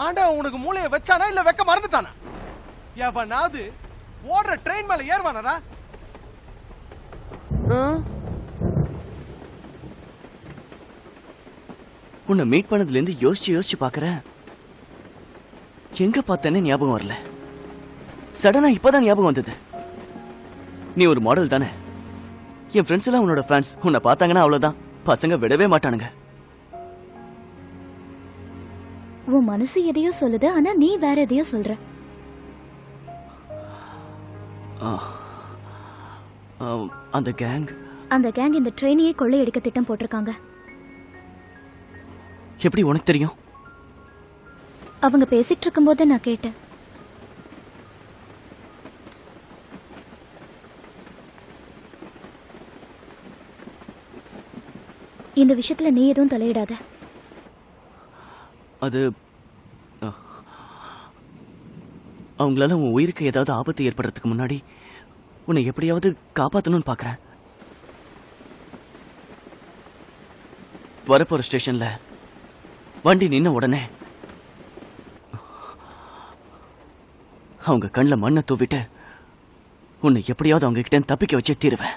ஆண்டவன் உனக்கு மூளையை வச்சானா இல்ல வைக்க மறந்துட்டானா? எவனாவது ஓடுற ட்ரெயின் மேல ஏறுவானடா? உன்னை மீட் பண்ணதுல இருந்து யோசிச்சு பாக்குறேன். எங்க பார்த்தேன்னு ஞாபகம் வரல. சடனா இப்பதான் ஞாபகம் வந்தது. நீ ஒரு மாடல் தானே? என் ஃப்ரெண்ட்ஸ் எல்லாம் உன்னோட ஃபேன்ஸ். உன்னை பார்த்தாங்கன்னா அவ்வளவுதான், பசங்க விடவே மாட்டானுங்க. உன் மனசு எதையோ சொல்லுது, ஆனா நீ வேற எதையோ சொல்ற. அந்த கேங் இந்த ட்ரெயினையே கொள்ளையடிக்க திட்டம் போட்டிருக்காங்க. எப்படி உனக்கு தெரியும்? அவங்க பேசிட்டு இருக்கும்போது நான் கேட்டேன். இந்த விஷயத்துல நீ எதுவும் தலையிடாத. அது அவங்களால உன் உயிருக்கு ஏதாவது ஆபத்து ஏற்படுறதுக்கு முன்னாடி உன்னை எப்படியாவது காப்பாத்தணும்னு பாக்குறேன். வரப்போற ஸ்டேஷன்ல வண்டி நின்ன உடனே அவங்க கண்ணில் மண்ணை தூவிட்டு உன்னை எப்படியாவது அவங்க கிட்ட தப்பிக்க வச்சே தீருவேன்.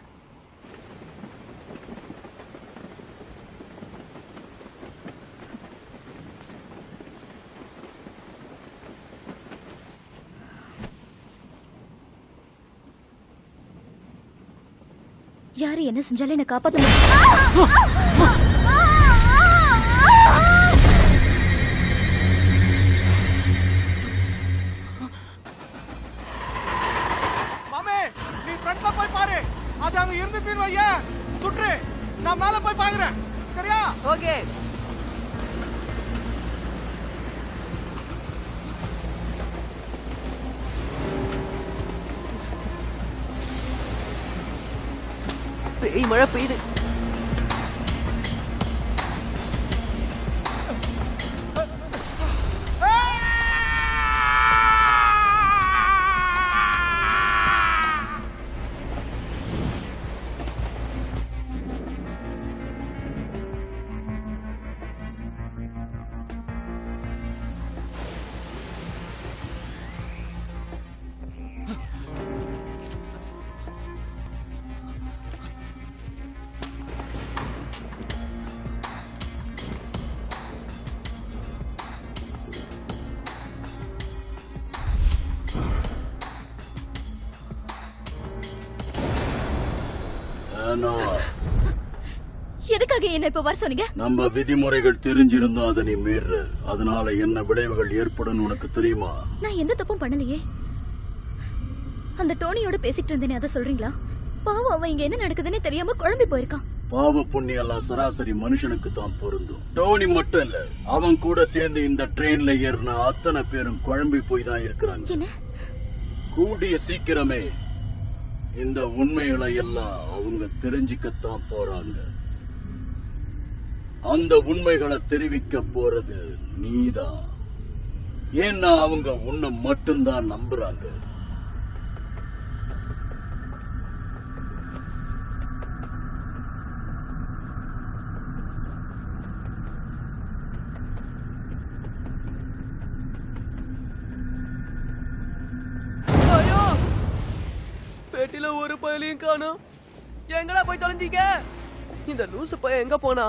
யாரு என்ன செஞ்சாலும் என்ன காப்பாத்த முடியும். மாமே, நீ ஃப்ரண்ட்ல போய் பாரு. அது அங்க இருந்து வையா சுற்று. நான் மேல போய் பாக்குறேன். சரியா? ஓகே. பேய் மழை பெய்யுது. எதுக்காக என்ன இப்ப வர சொன்னீங்க? நம்ம விதிமுறைகள் தெரிஞ்சிருந்தா அதை நீ மீற, அதனால என்ன விளைவுகள் ஏற்படும் உனக்கு தெரியுமா? நான் எந்த தப்பும் பண்ணலையே. அந்த டோனியோட பேசிட்டு இருந்தேனே, அதை சொல்றீங்களா? பாவம், அவன் இங்க என்ன நடக்குதுன்னு தெரியாம குழம்பி போயிருக்கான். பாவ புண்ணியம் எல்லாம் சராசரி மனுஷனுக்கு தான் பொருந்தும். டோனி மட்டும் இல்ல, அவன் கூட சேர்ந்து இந்த ட்ரெயின்ல ஏறின அத்தனை பேரும் குழம்பி போய் தான் இருக்கிறாங்க. என்ன? கூடிய சீக்கிரமே இந்த உண்மைகளை எல்லாம் அவங்க தெரிஞ்சுக்கத்தான் போறாங்க. அந்த உண்மைகளை தெரிவிக்க போறது நீதான். ஏன்னா அவங்க உன்னை மட்டும்தான் நம்புறாங்க. ஐயோ, பெட்டில ஒரு பயலையும் காணோம். எங்கடா போய் தொலைஞ்சீங்க? இந்த லூசு பையன் எங்க போனா?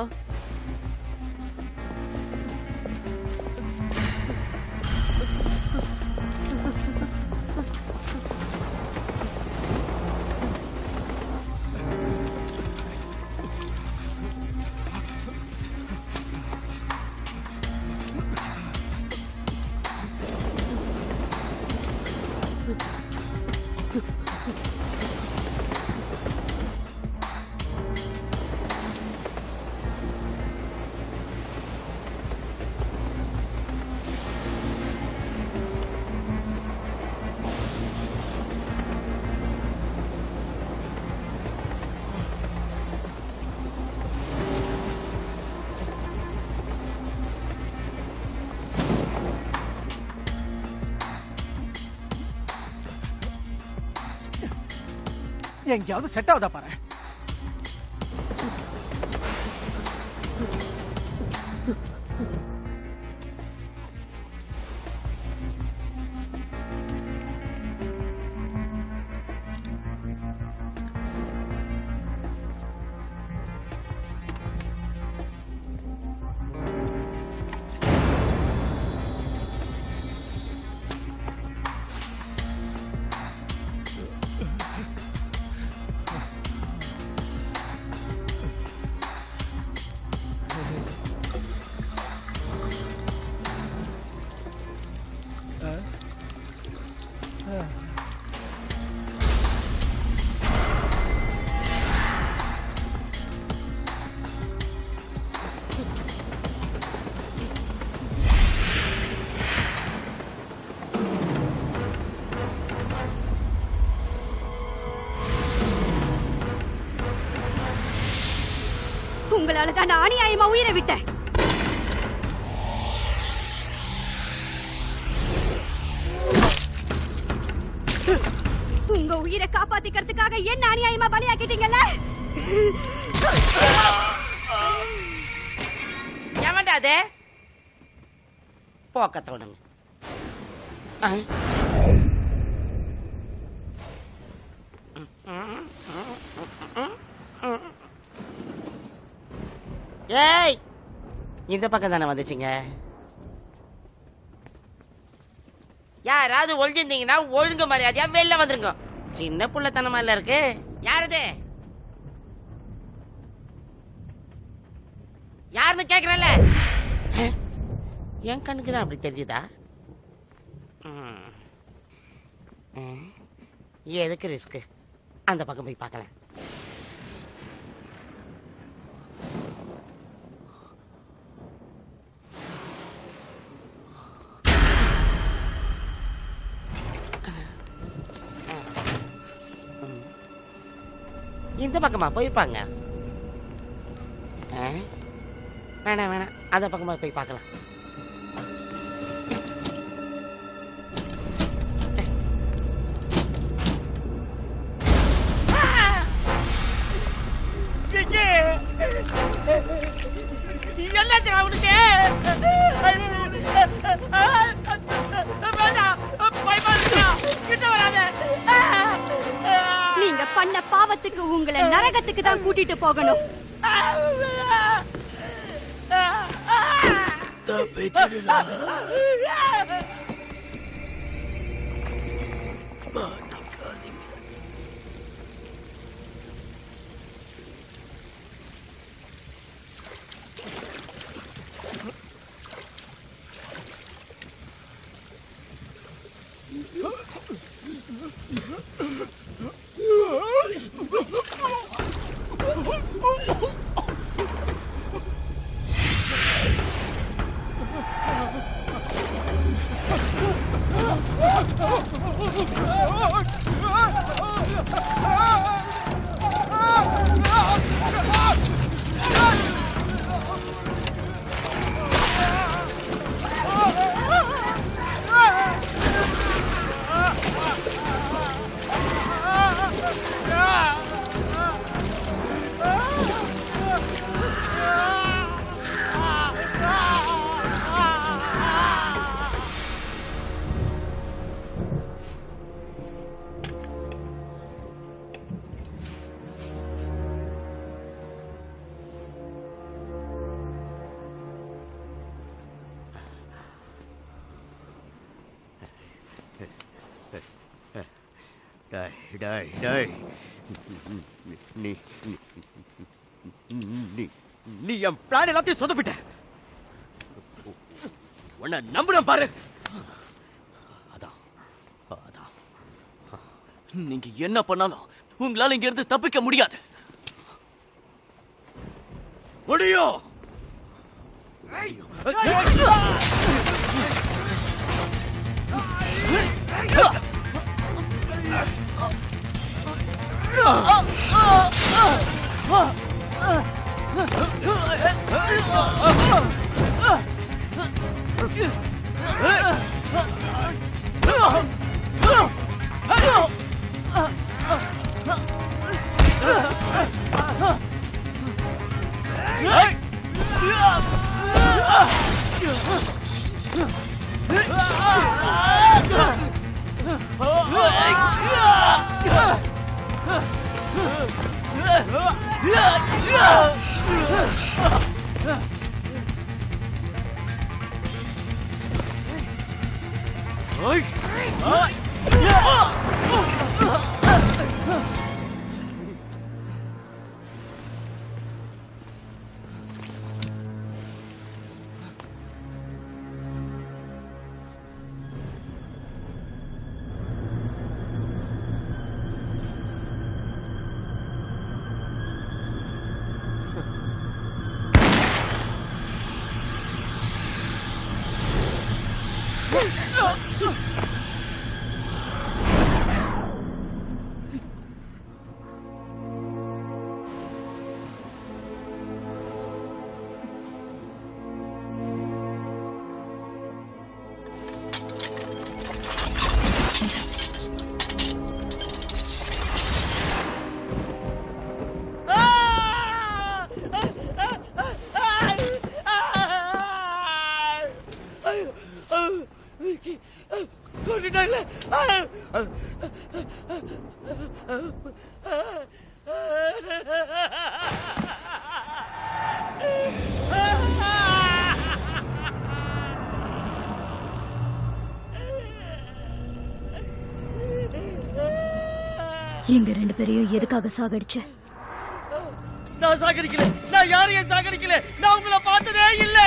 எங்கேயாவது செட் ஆகுதா பாரு. உங்களாலதான் நான் அநியாயமா உயிரை விட்டேன். உங்க உயிரை காப்பாத்திக்கிறதுக்காக என்ன அநியாயமா பலியாக்கிட்டீங்கல்ல? ஏமாண்டா அது போக்கத்தோடுங்க. ஏய், இந்த பக்கம் தானே வந்துச்சுங்க. யாராவது ஒழிஞ்சிருந்தீங்கன்னா ஒழுங்கு மரியாதையா வெளில வந்துருங்க. சின்ன புள்ளத்தனமா இல்ல இருக்கு. யாரது? யாருன்னு கேக்குறல்ல? என் கண்ணுக்கு தான் அப்படி தெரியுதா? எதுக்கு ரிஸ்க்? அந்த பக்கம் போய் பார்க்கலாம். இந்த பக்கமா போயிருப்பாங்க. வேணாம் வேணாம், அந்த பக்கமா போய் பார்க்கலாம். என்னாச்சு அவனுக்கு? நீங்க பண்ண பாவத்துக்கு உங்களை நரகத்துக்கு தான் கூட்டிட்டு போகணும். நீ என் பிளான் எல்லாத்தையும் சொதப்பிட்ட. உன்னை நம்புறேன் பாரு. அதான் நீங்க என்ன பண்ணாலும் உங்களால இங்க இருந்து தப்பிக்க முடியாது. முடியும். எங்க 2 பேரையும் எதுக்காக சாகடிச்ச? நான் சாகடிக்கல, நான் யாரையும் சாகடிக்கல, நான் உங்களை பார்த்ததே இல்ல.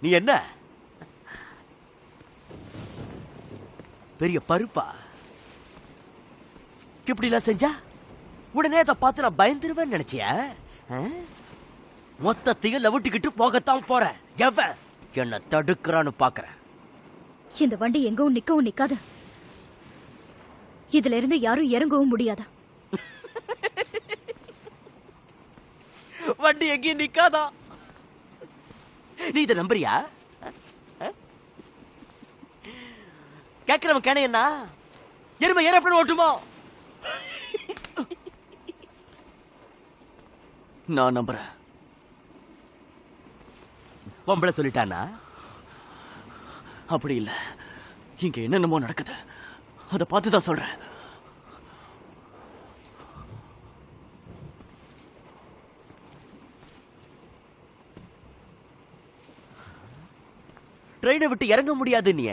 நீ என்ன பெரிய பருப்பா? இப்படி எல்லாம் செஞ்சா உடனே அதை பார்த்து நான் பயந்துருவேன்னு நினைச்சியா? மொத்தத்தையும் லவுட்டிக்கிட்டு போகத்தான் போறேன். எவன் என்ன தடுக்கிறான்னு பாக்குறேன். இந்த வண்டி எங்கவும் நிக்கவும் நிக்காது. இதுல இருந்து யாரும் இறங்கவும் முடியாதா? வண்டி எங்கேயும் நிக்காதா? நீ இதை நம்புறியா? கேட்கிறவன் கேன என்ன எருமை ஏரோப்ளேன் ஓட்டுமோ? நான் நம்புறேன். பொம்பளை சொல்லிட்டானா? அப்படி இல்ல, இங்க என்னென்னமோ நடக்குது, அதை பார்த்துதான் சொல்றேன். ட்ரெயினை விட்டு இறங்க முடியாது. நீ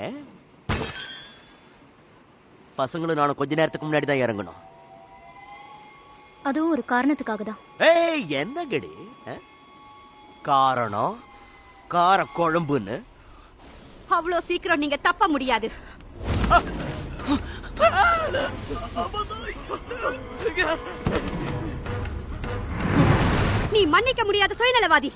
பசங்களும் நானும் கொஞ்ச நேரத்துக்கு முன்னாடி தான் இறங்கணும். அதுவும் ஒரு காரணத்துக்காக தான். ஏய் என்ன கடி காரணம்? கார குழம்புன்னு அவ்வளவு சீக்கிரம் நீங்க தப்ப முடியாது. நீ மன்னிக்க முடியாத சுயநலவாதி.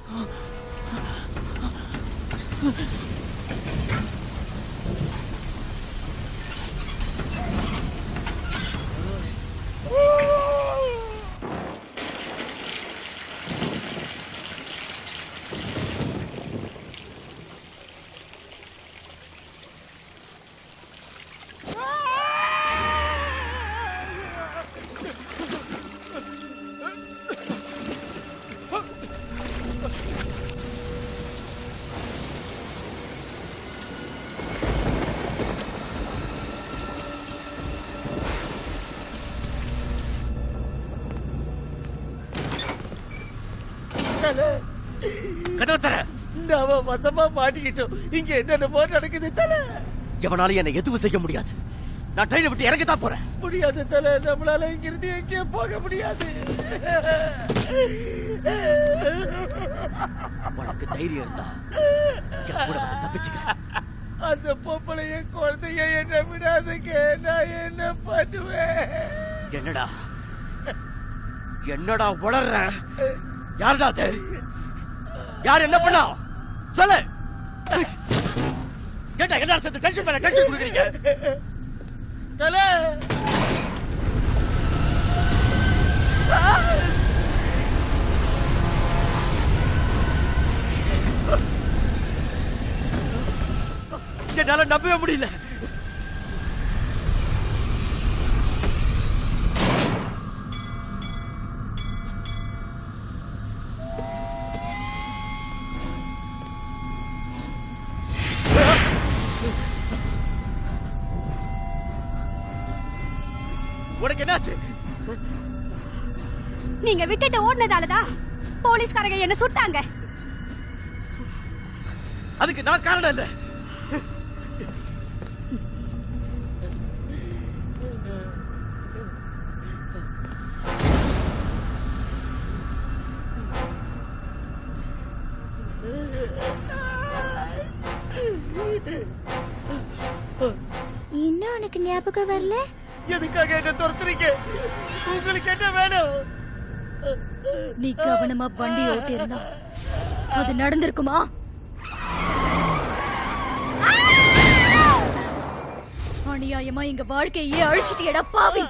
கதவு தர. நாம வசமா மாட்டிக்கிட்டோம். இங்க என்னென்னமோ நடக்குது தல. எவனாலும் என்னை எதுவும் செய்ய முடியாது. நான் ட்ரெயினை விட்டு இறங்கத்தான் போறேன். முடியாது தல, நம்மளால இங்கிருந்து எங்கேயும் போக முடியாது. உனக்கு தைரியம் இருந்தா என் கூட வந்து தப்பிச்சுக்க. அந்த பொம்பளைய குழந்தைய என்ன விடாதுங்க, நான் என்ன பண்ணுவேன்? என்னடா என்னடா உளர்ற? யாருடா அது? யார் என்ன பண்ணா சொல்லு. கேட்டா என்ன சேர்த்து டென்ஷன் பண்ண டென்ஷன் கொடுக்குறீங்க? தல என்னால நம்பவே முடியல. உனக்கு என்னாச்சு? நீங்க விட்டுட்டு ஓடுனதாலதான் போலீஸ்காரங்க என்ன சுட்டாங்க. அதுக்கு நான் காரணம் இல்ல. இன்னும் உனக்கு ஞாபகம் வரல? எதுக்காக என்ன துரத்துறீங்க? உங்களுக்கு என்ன வேணும்? நீ கவனமா வண்டி ஓட்டி இருந்தா அது நடந்திருக்குமா? அநியாயமா எங்க வாழ்க்கையே அழிச்சிட்டியடா பாவி.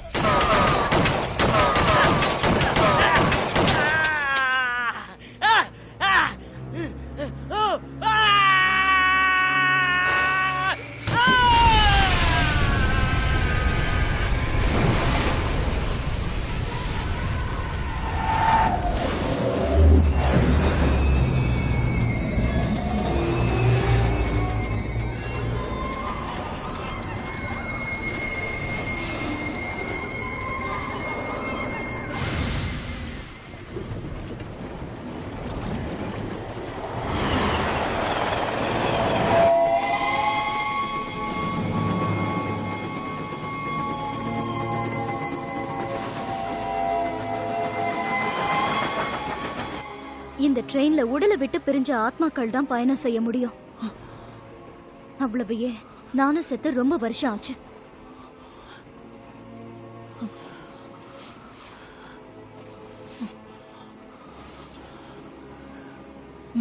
இந்த ட்ரெயின்ல உடலை விட்டு பிரிஞ்ச ஆத்மாக்கள் தான் பயணம் செய்ய முடியும். அவ்வளவையே நானும் செத்து ரொம்ப வருஷம் ஆச்சு.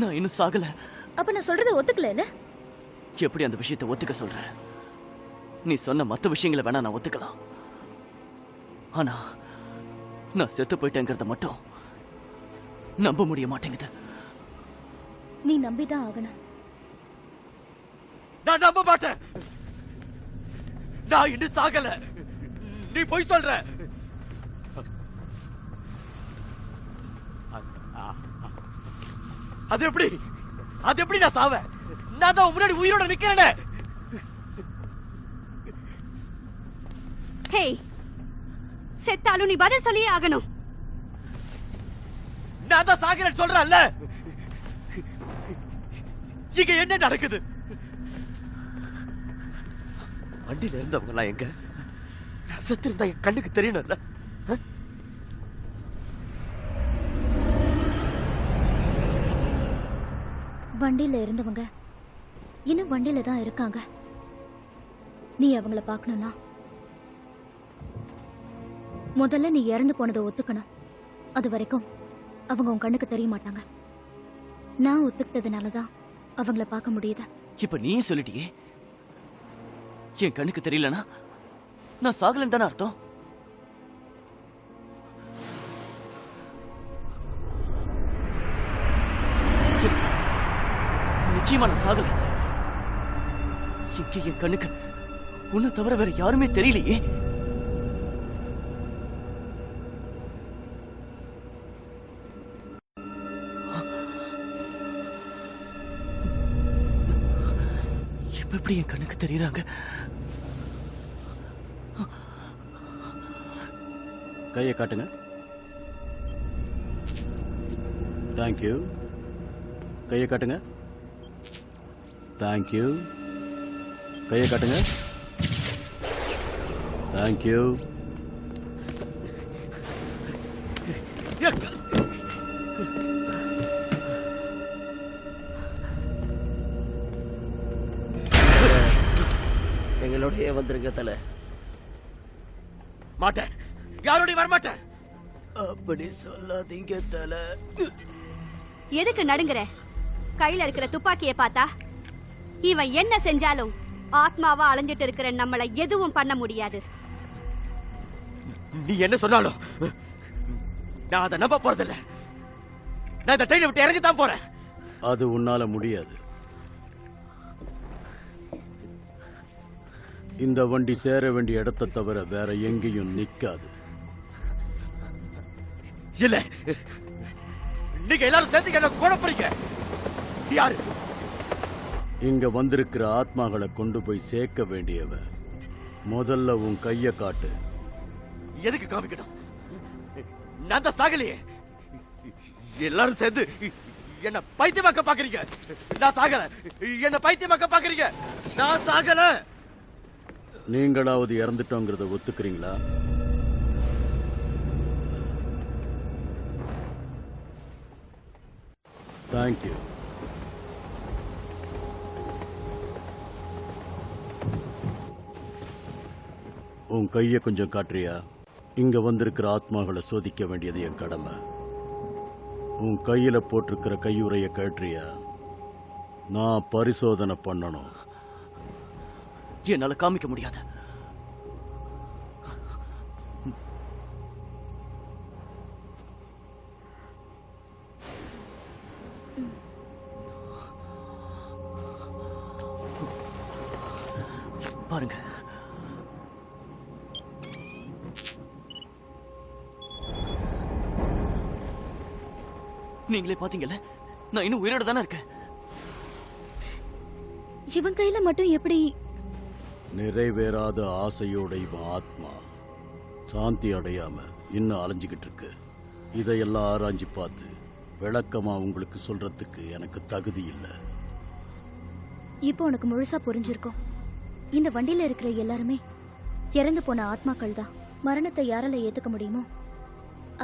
நான் இன்னும் சாகல. அப்ப நான் சொல்றதை ஒத்துக்கல? எப்படி அந்த விஷயத்தை ஒத்துக்க சொல்ற? நீ சொன்ன மத்த விஷயங்களை வேணா நான் ஒத்துக்கலாம். ஆனா நான் செத்து போயிட்டேங்கிறத மட்டும் நம்ப முடிய மாட்டேங்குது. நீ நம்பிதான் ஆகணும். நான் நம்ப மாட்டேன். நான் இன்னும் சாகல. நீ போய் சொல்ற. அது எப்படி நான் சாவேன்? நான் தான் முன்னாடி உயிரோட நிக்கிறேனே. ஹே, செத்தாலும் நீ பதில் சொல்லியே ஆகணும். நான் தான் சாகிறேன்னு சொல்றேன்ல. இங்க என்ன நடக்குது? வண்டியில இருந்தவங்க எல்லாம் எங்க? நான் செத்து இருந்தா என் கண்ணுக்கு தெரியணும்ல. வண்டியில இருந்தவங்க இன்னும் வண்டியில தான் இருக்காங்க. நீ அவங்கள பார்க்கணும்னா முதல்ல நீ இறந்து போனதை ஒத்துக்கணும். அது வரைக்கும் அவங்க உன் கண்ணுக்கு தெரிய மாட்டாங்க. நான் ஒத்துக்கிட்டதுனாலதான் அவங்கள பார்க்க முடியுது. இப்ப நீ சொல்லிட்டியே என் கண்ணுக்கு தெரியலனா நான் சாகலன்னு தானே அர்த்தம்? நிச்சயமா நான் சாகல. இங்க என் கண்ணுக்கு உன்னை தவிர வேற யாருமே தெரியலையே. இப்ப எப்படி என் கண்ணுக்கு தெரியறாங்க? கையை காட்டுங்க. தேங்க்யூ. கையை காட்டுங்க. தேங்க்யூ. கையை காட்டுங்க. தேங்க்யூ. எங்களோடய வந்திருக்க தல. மாட்டேன், யாரோடய வரமாட்டேன். அப்படி சொல்லாதீங்க தல. எதுக்கு நடுங்குற? கையில இருக்கிற துப்பாக்கியை பார்த்தா இவன் என்ன செஞ்சாலும் ஆத்மாவா அலைஞ்சிட்டு இருக்கிற நம்மள எதுவும் பண்ண முடியாது. நீ என்ன சொன்னாலும் நான் அதை நம்ப போறதில்ல. நான் இந்த ட்ரெயினை விட்டு இறங்கித்தான் போறேன். அது உன்னால முடியாது. இந்த வண்டி சேர வேண்டிய இடத்தை தவிர வேற எங்கேயும் நிக்காது. இல்ல, நீங்க எல்லாரும் சேர்த்து என்ன குழப்பறீங்க. யாரு? இங்க வந்திருக்கிற ஆத்மாக்களை கொண்டு போய் சேர்க்க வேண்டியவ. முதல்ல உன் கைய காட்டு. எதுக்கு காமிக்கணும்? நான் தான் சாகலையே. எல்லாரும் சேர்ந்து என்ன பைத்தியமாக்க பாக்குறீங்க. நான் சாகல. என்ன பைத்தியமாக்க பாக்குறீங்க. நான் சாகல. நீங்களாவது இறந்துட்டோங்கிறத ஒத்துக்கிறீங்களா? தேங்க்யூ. உன் கைய கொஞ்சம் காட்டுறியா? இங்க வந்திருக்கிற ஆத்மாக்களை சோதிக்க வேண்டியது என் கடமை. உன் கையில போட்டிருக்கிற கையுறைய கேட்டுறியா? நான் பரிசோதனை பண்ணணும். என்னால காமிக்க முடியாது. பாருங்க, நீங்களே பாத்தீங்கல்ல, நான் இன்னும் உயிரோட தானே இருக்கேன். இவன் கையில மட்டும் எப்படி? நிறைவேறாத ஆசையோட இவன் ஆத்மா சாந்தி அடையாம இன்னும் அலைஞ்சுகிட்டு இருக்கு. இதையெல்லாம் ஆராய்ச்சி பார்த்து விளக்கமா உங்களுக்கு சொல்றதுக்கு எனக்கு தகுதி இல்லை. இப்போ உனக்கு முழுசா புரிஞ்சிருக்கும். இந்த வண்டியில இருக்கிற எல்லாருமே இறந்து போன ஆத்மாக்கள் தான். மரணத்தை யாரால ஏத்துக்க முடியுமோ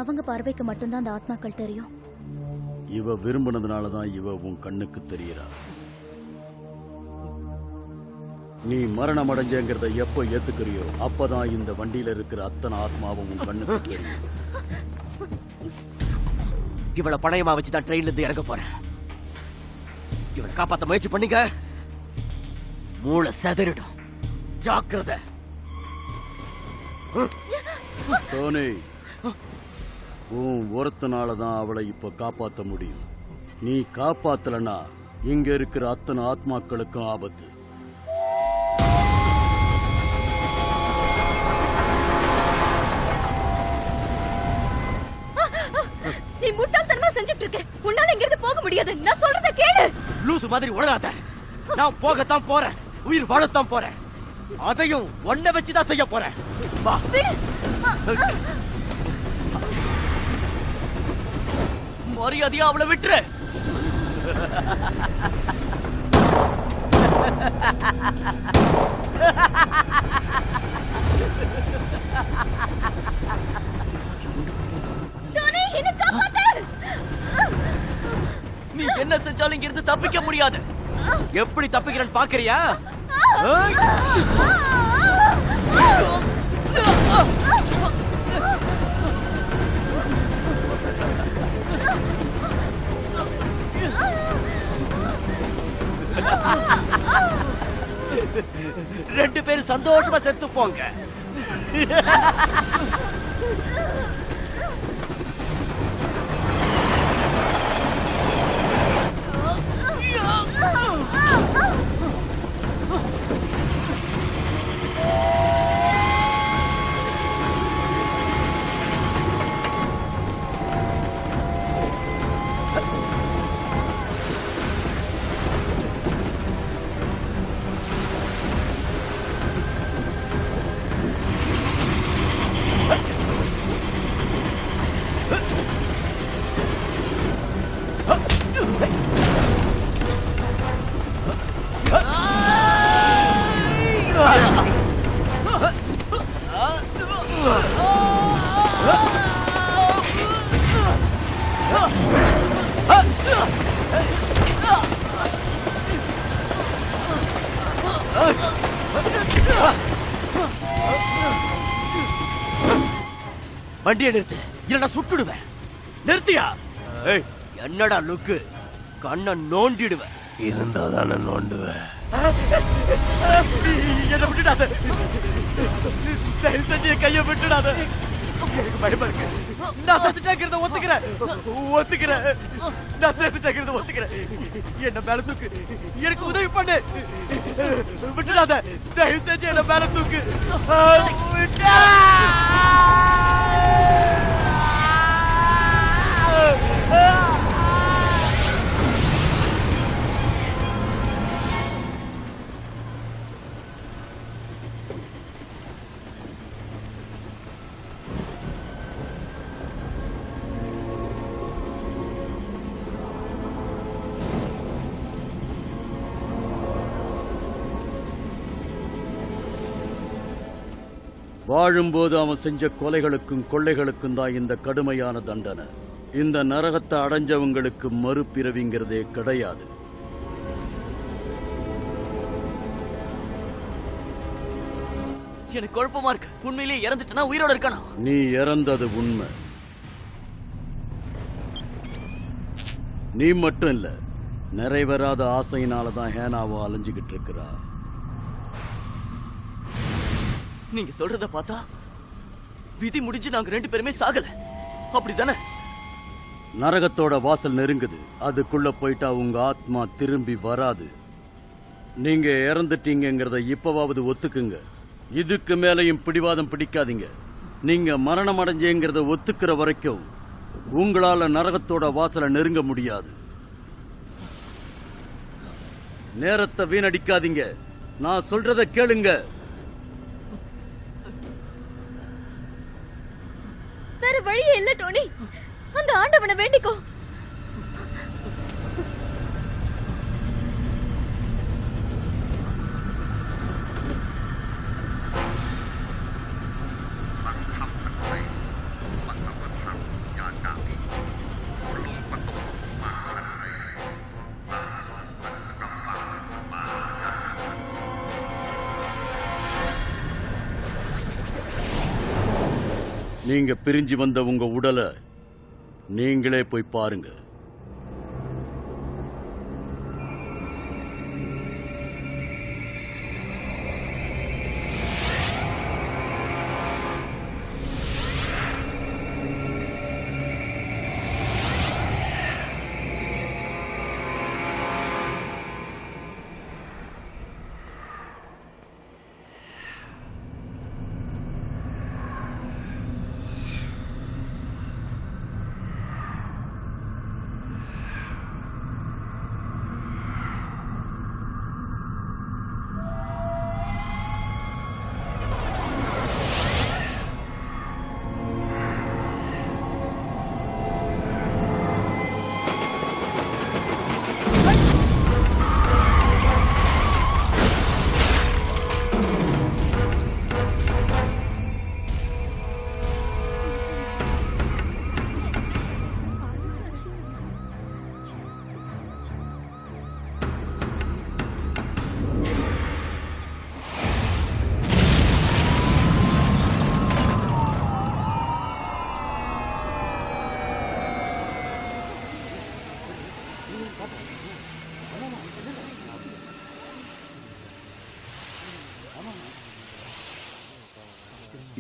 அவங்க பார்வைக்கு மட்டும்தான் அந்த ஆத்மாக்கள் தெரியும். இவ விரும்பினதுனாலதான் இவ உன் கண்ணுக்கு தெரியறா. நீ மரணம் அடைஞ்சங்கிறத எப்ப ஏத்துக்கிறியோ அப்பதான் இந்த வண்டியில இருக்கிற அத்தனை ஆத்மாவும் உன் கண்ணுக்கு தெரியும். இவளை பணையமா வச்சுதான் ட்ரெயின்ல இருந்து இறங்க போறேன். இவளை காப்பாத்த முயற்சி பண்ணீங்க, மூளை செதறிடும். ஜாக்கிரதை. டோனி, உன் ஒருத்தனாலதான் அவளை இப்ப காப்பாத்த முடியும். நீ காப்பாத்தலனா இங்க இருக்கிற அத்தனை ஆத்மாக்களுக்கும் ஆபத்து. நீ முட்டாள்தனமா செஞ்சுட்டு இருக்க. உன்னால இங்க இருந்து போக முடியாது. நான் சொல்றத கேளு. லூசு மாதிரி உளறாத. நான் போகத்தான் போறேன், உயிர் வாழத்தான் போறேன். அதையும் ஒன்ன வச்சுதான் செய்ய போறேன். வா. மரியாதையா அவளை விட்டுரு. நீ என்ன செஞ்சாலும் இங்க இருந்து தப்பிக்க முடியாது. எப்படி தப்பிக்கிறேன்னு பாக்குறியா? ரெண்டு பேரும் சந்தோஷமா செத்து போங்க. வண்டியை நிறுத்து, இல்ல சுட்டுடுவேன். நிறுத்தியா? ஏய், என்னடா லுக்கு? கண்ணை நோண்டிடுவேன். இருந்தா தானே நோண்டுவேன். என்ன விட்டுடாத, தயவு செஞ்சு கையை விட்டுடாத. எனக்கு பயமா இருக்கு. நான் செத்துட்டேங்கிறத ஒத்துக்கிறேன். நான் செத்துட்டேங்கிறத ஒத்துக்கிறேன். என்ன மேல தூக்கு, எனக்கு உதவி பண்ணு. விட்டுடாத, தயவு செஞ்சு என்ன மேல தூக்கு. வாழும்போது அவன் செஞ்ச கொலைகளுக்கும் கொள்ளைகளுக்கும் தான் இந்த கடுமையான தண்டனை. இந்த நரகத்தை அடைஞ்சவங்களுக்கு மறுபிறவிங்கிறதே கிடையாது. எனக்கு குழப்பமா இருக்கு. உண்மையிலேயே இறந்துட்டனா உயிரோட இருக்கானா? நீ இறந்தது உண்மை. நீ மட்டும் இல்ல, நிறைவேறாத ஆசையினாலதான் ஹேனாவும் அலைஞ்சுகிட்டு இருக்கிறா. நீங்க சொல்றத பார்த்தா விதி முடிஞ்சு நாங்க 2 பேருமே சாகல, அப்படிதானே? நரகத்தோட வாசல் நெருங்குது. அதுக்குள்ள போயிட்டா உங்க ஆத்மா திரும்பி வராது. நீங்க இறந்துட்டீங்கிறத இப்பவாவது ஒத்துக்குங்க. இதுக்கு மேலையும் பிடிவாதம் பிடிக்காதீங்க. நீங்க மரணம் அடைஞ்சேங்கிறத ஒத்துக்கிற வரைக்கும் உங்களால நரகத்தோட வாசலை நெருங்க முடியாது. நேரத்தை வீணடிக்காதீங்க. நான் சொல்றத கேளுங்க. வேற வழியே இல்ல டோனி. அந்த ஆண்டவனை வேண்டிக்கோ. நீங்க பிரிஞ்சு வந்த உங்க உடலை நீங்களே போய் பாருங்க.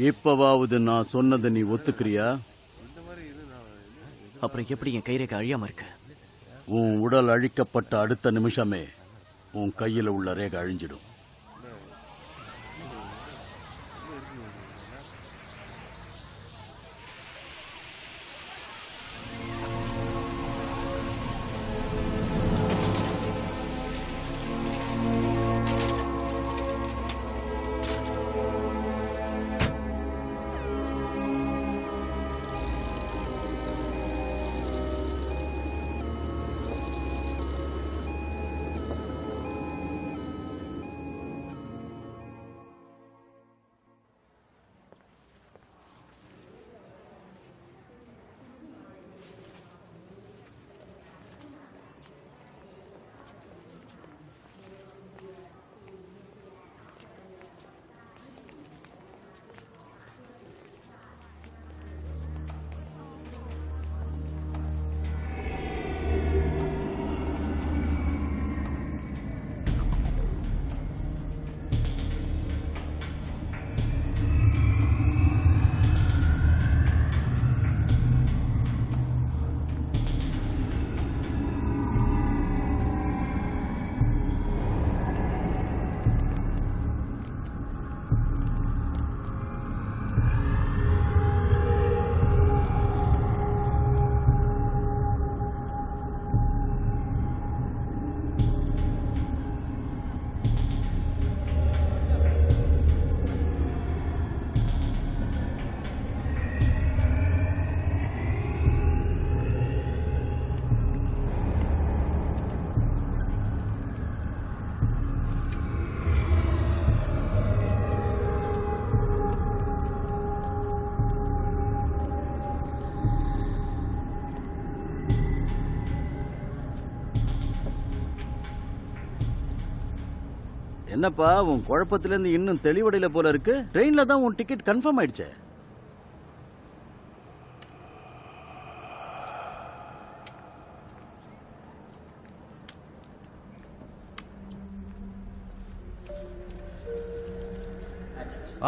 இப்பவாவது நான் சொன்னதை நீ ஒத்துக்கிறியா? அப்புறம் எப்படி என் கைரேகை அழியாம இருக்கு? உன் உடல் அழிக்கப்பட்ட அடுத்த நிமிஷமே உன் கையில உள்ள ரேகை அழிஞ்சிடும். என்னப்பா உன் குழப்பத்துல இருந்து இன்னும் தெளிவடையில போல இருக்கு. ட்ரெயின்ல தான் உன் டிக்கெட் கன்ஃபார்ம் ஆயிடுச்சே.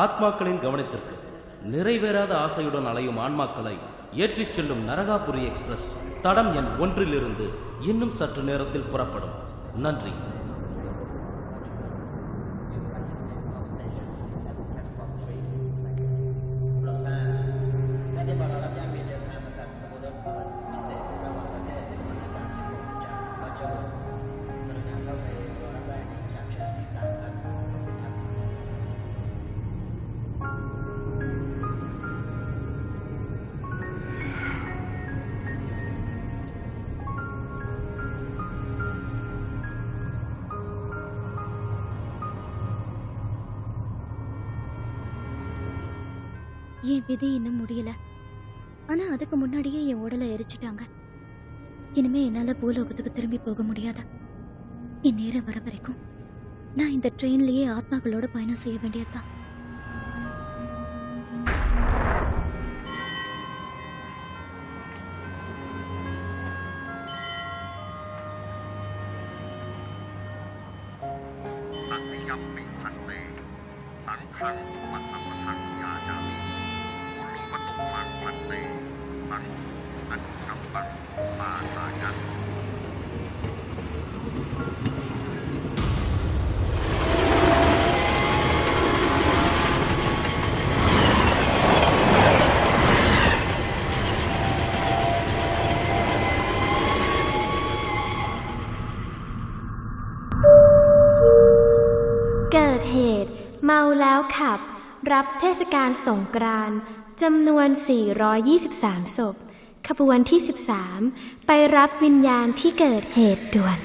ஆத்மாக்களின் கவனத்திற்கு, நிறைவேறாத ஆசையுடன் அலையும் ஆன்மாக்களை ஏற்றிச் செல்லும் நரகாபுரி எக்ஸ்பிரஸ் தடம் எண் 1 இன்னும் சற்று நேரத்தில் புறப்படும். நன்றி. என் விதி இன்னும் முடியல. ஆனா அதுக்கு முன்னாடியே என் உடலை எரிச்சிட்டாங்க. இனிமே என்னால பூலோகத்துக்கு திரும்பி போக முடியாத. என் நேரம் வர வரைக்கும் நான் இந்த ட்ரெயின்லயே ஆத்மாக்களோட பயணம் செய்ய வேண்டியதுதான்.เกิดเหตุเมาแล้วขับรับเทศกาลสงกรานต์จำนวน423ศพขบวนที่13ไปรับวิญญาณที่เกิดเหตุด่วน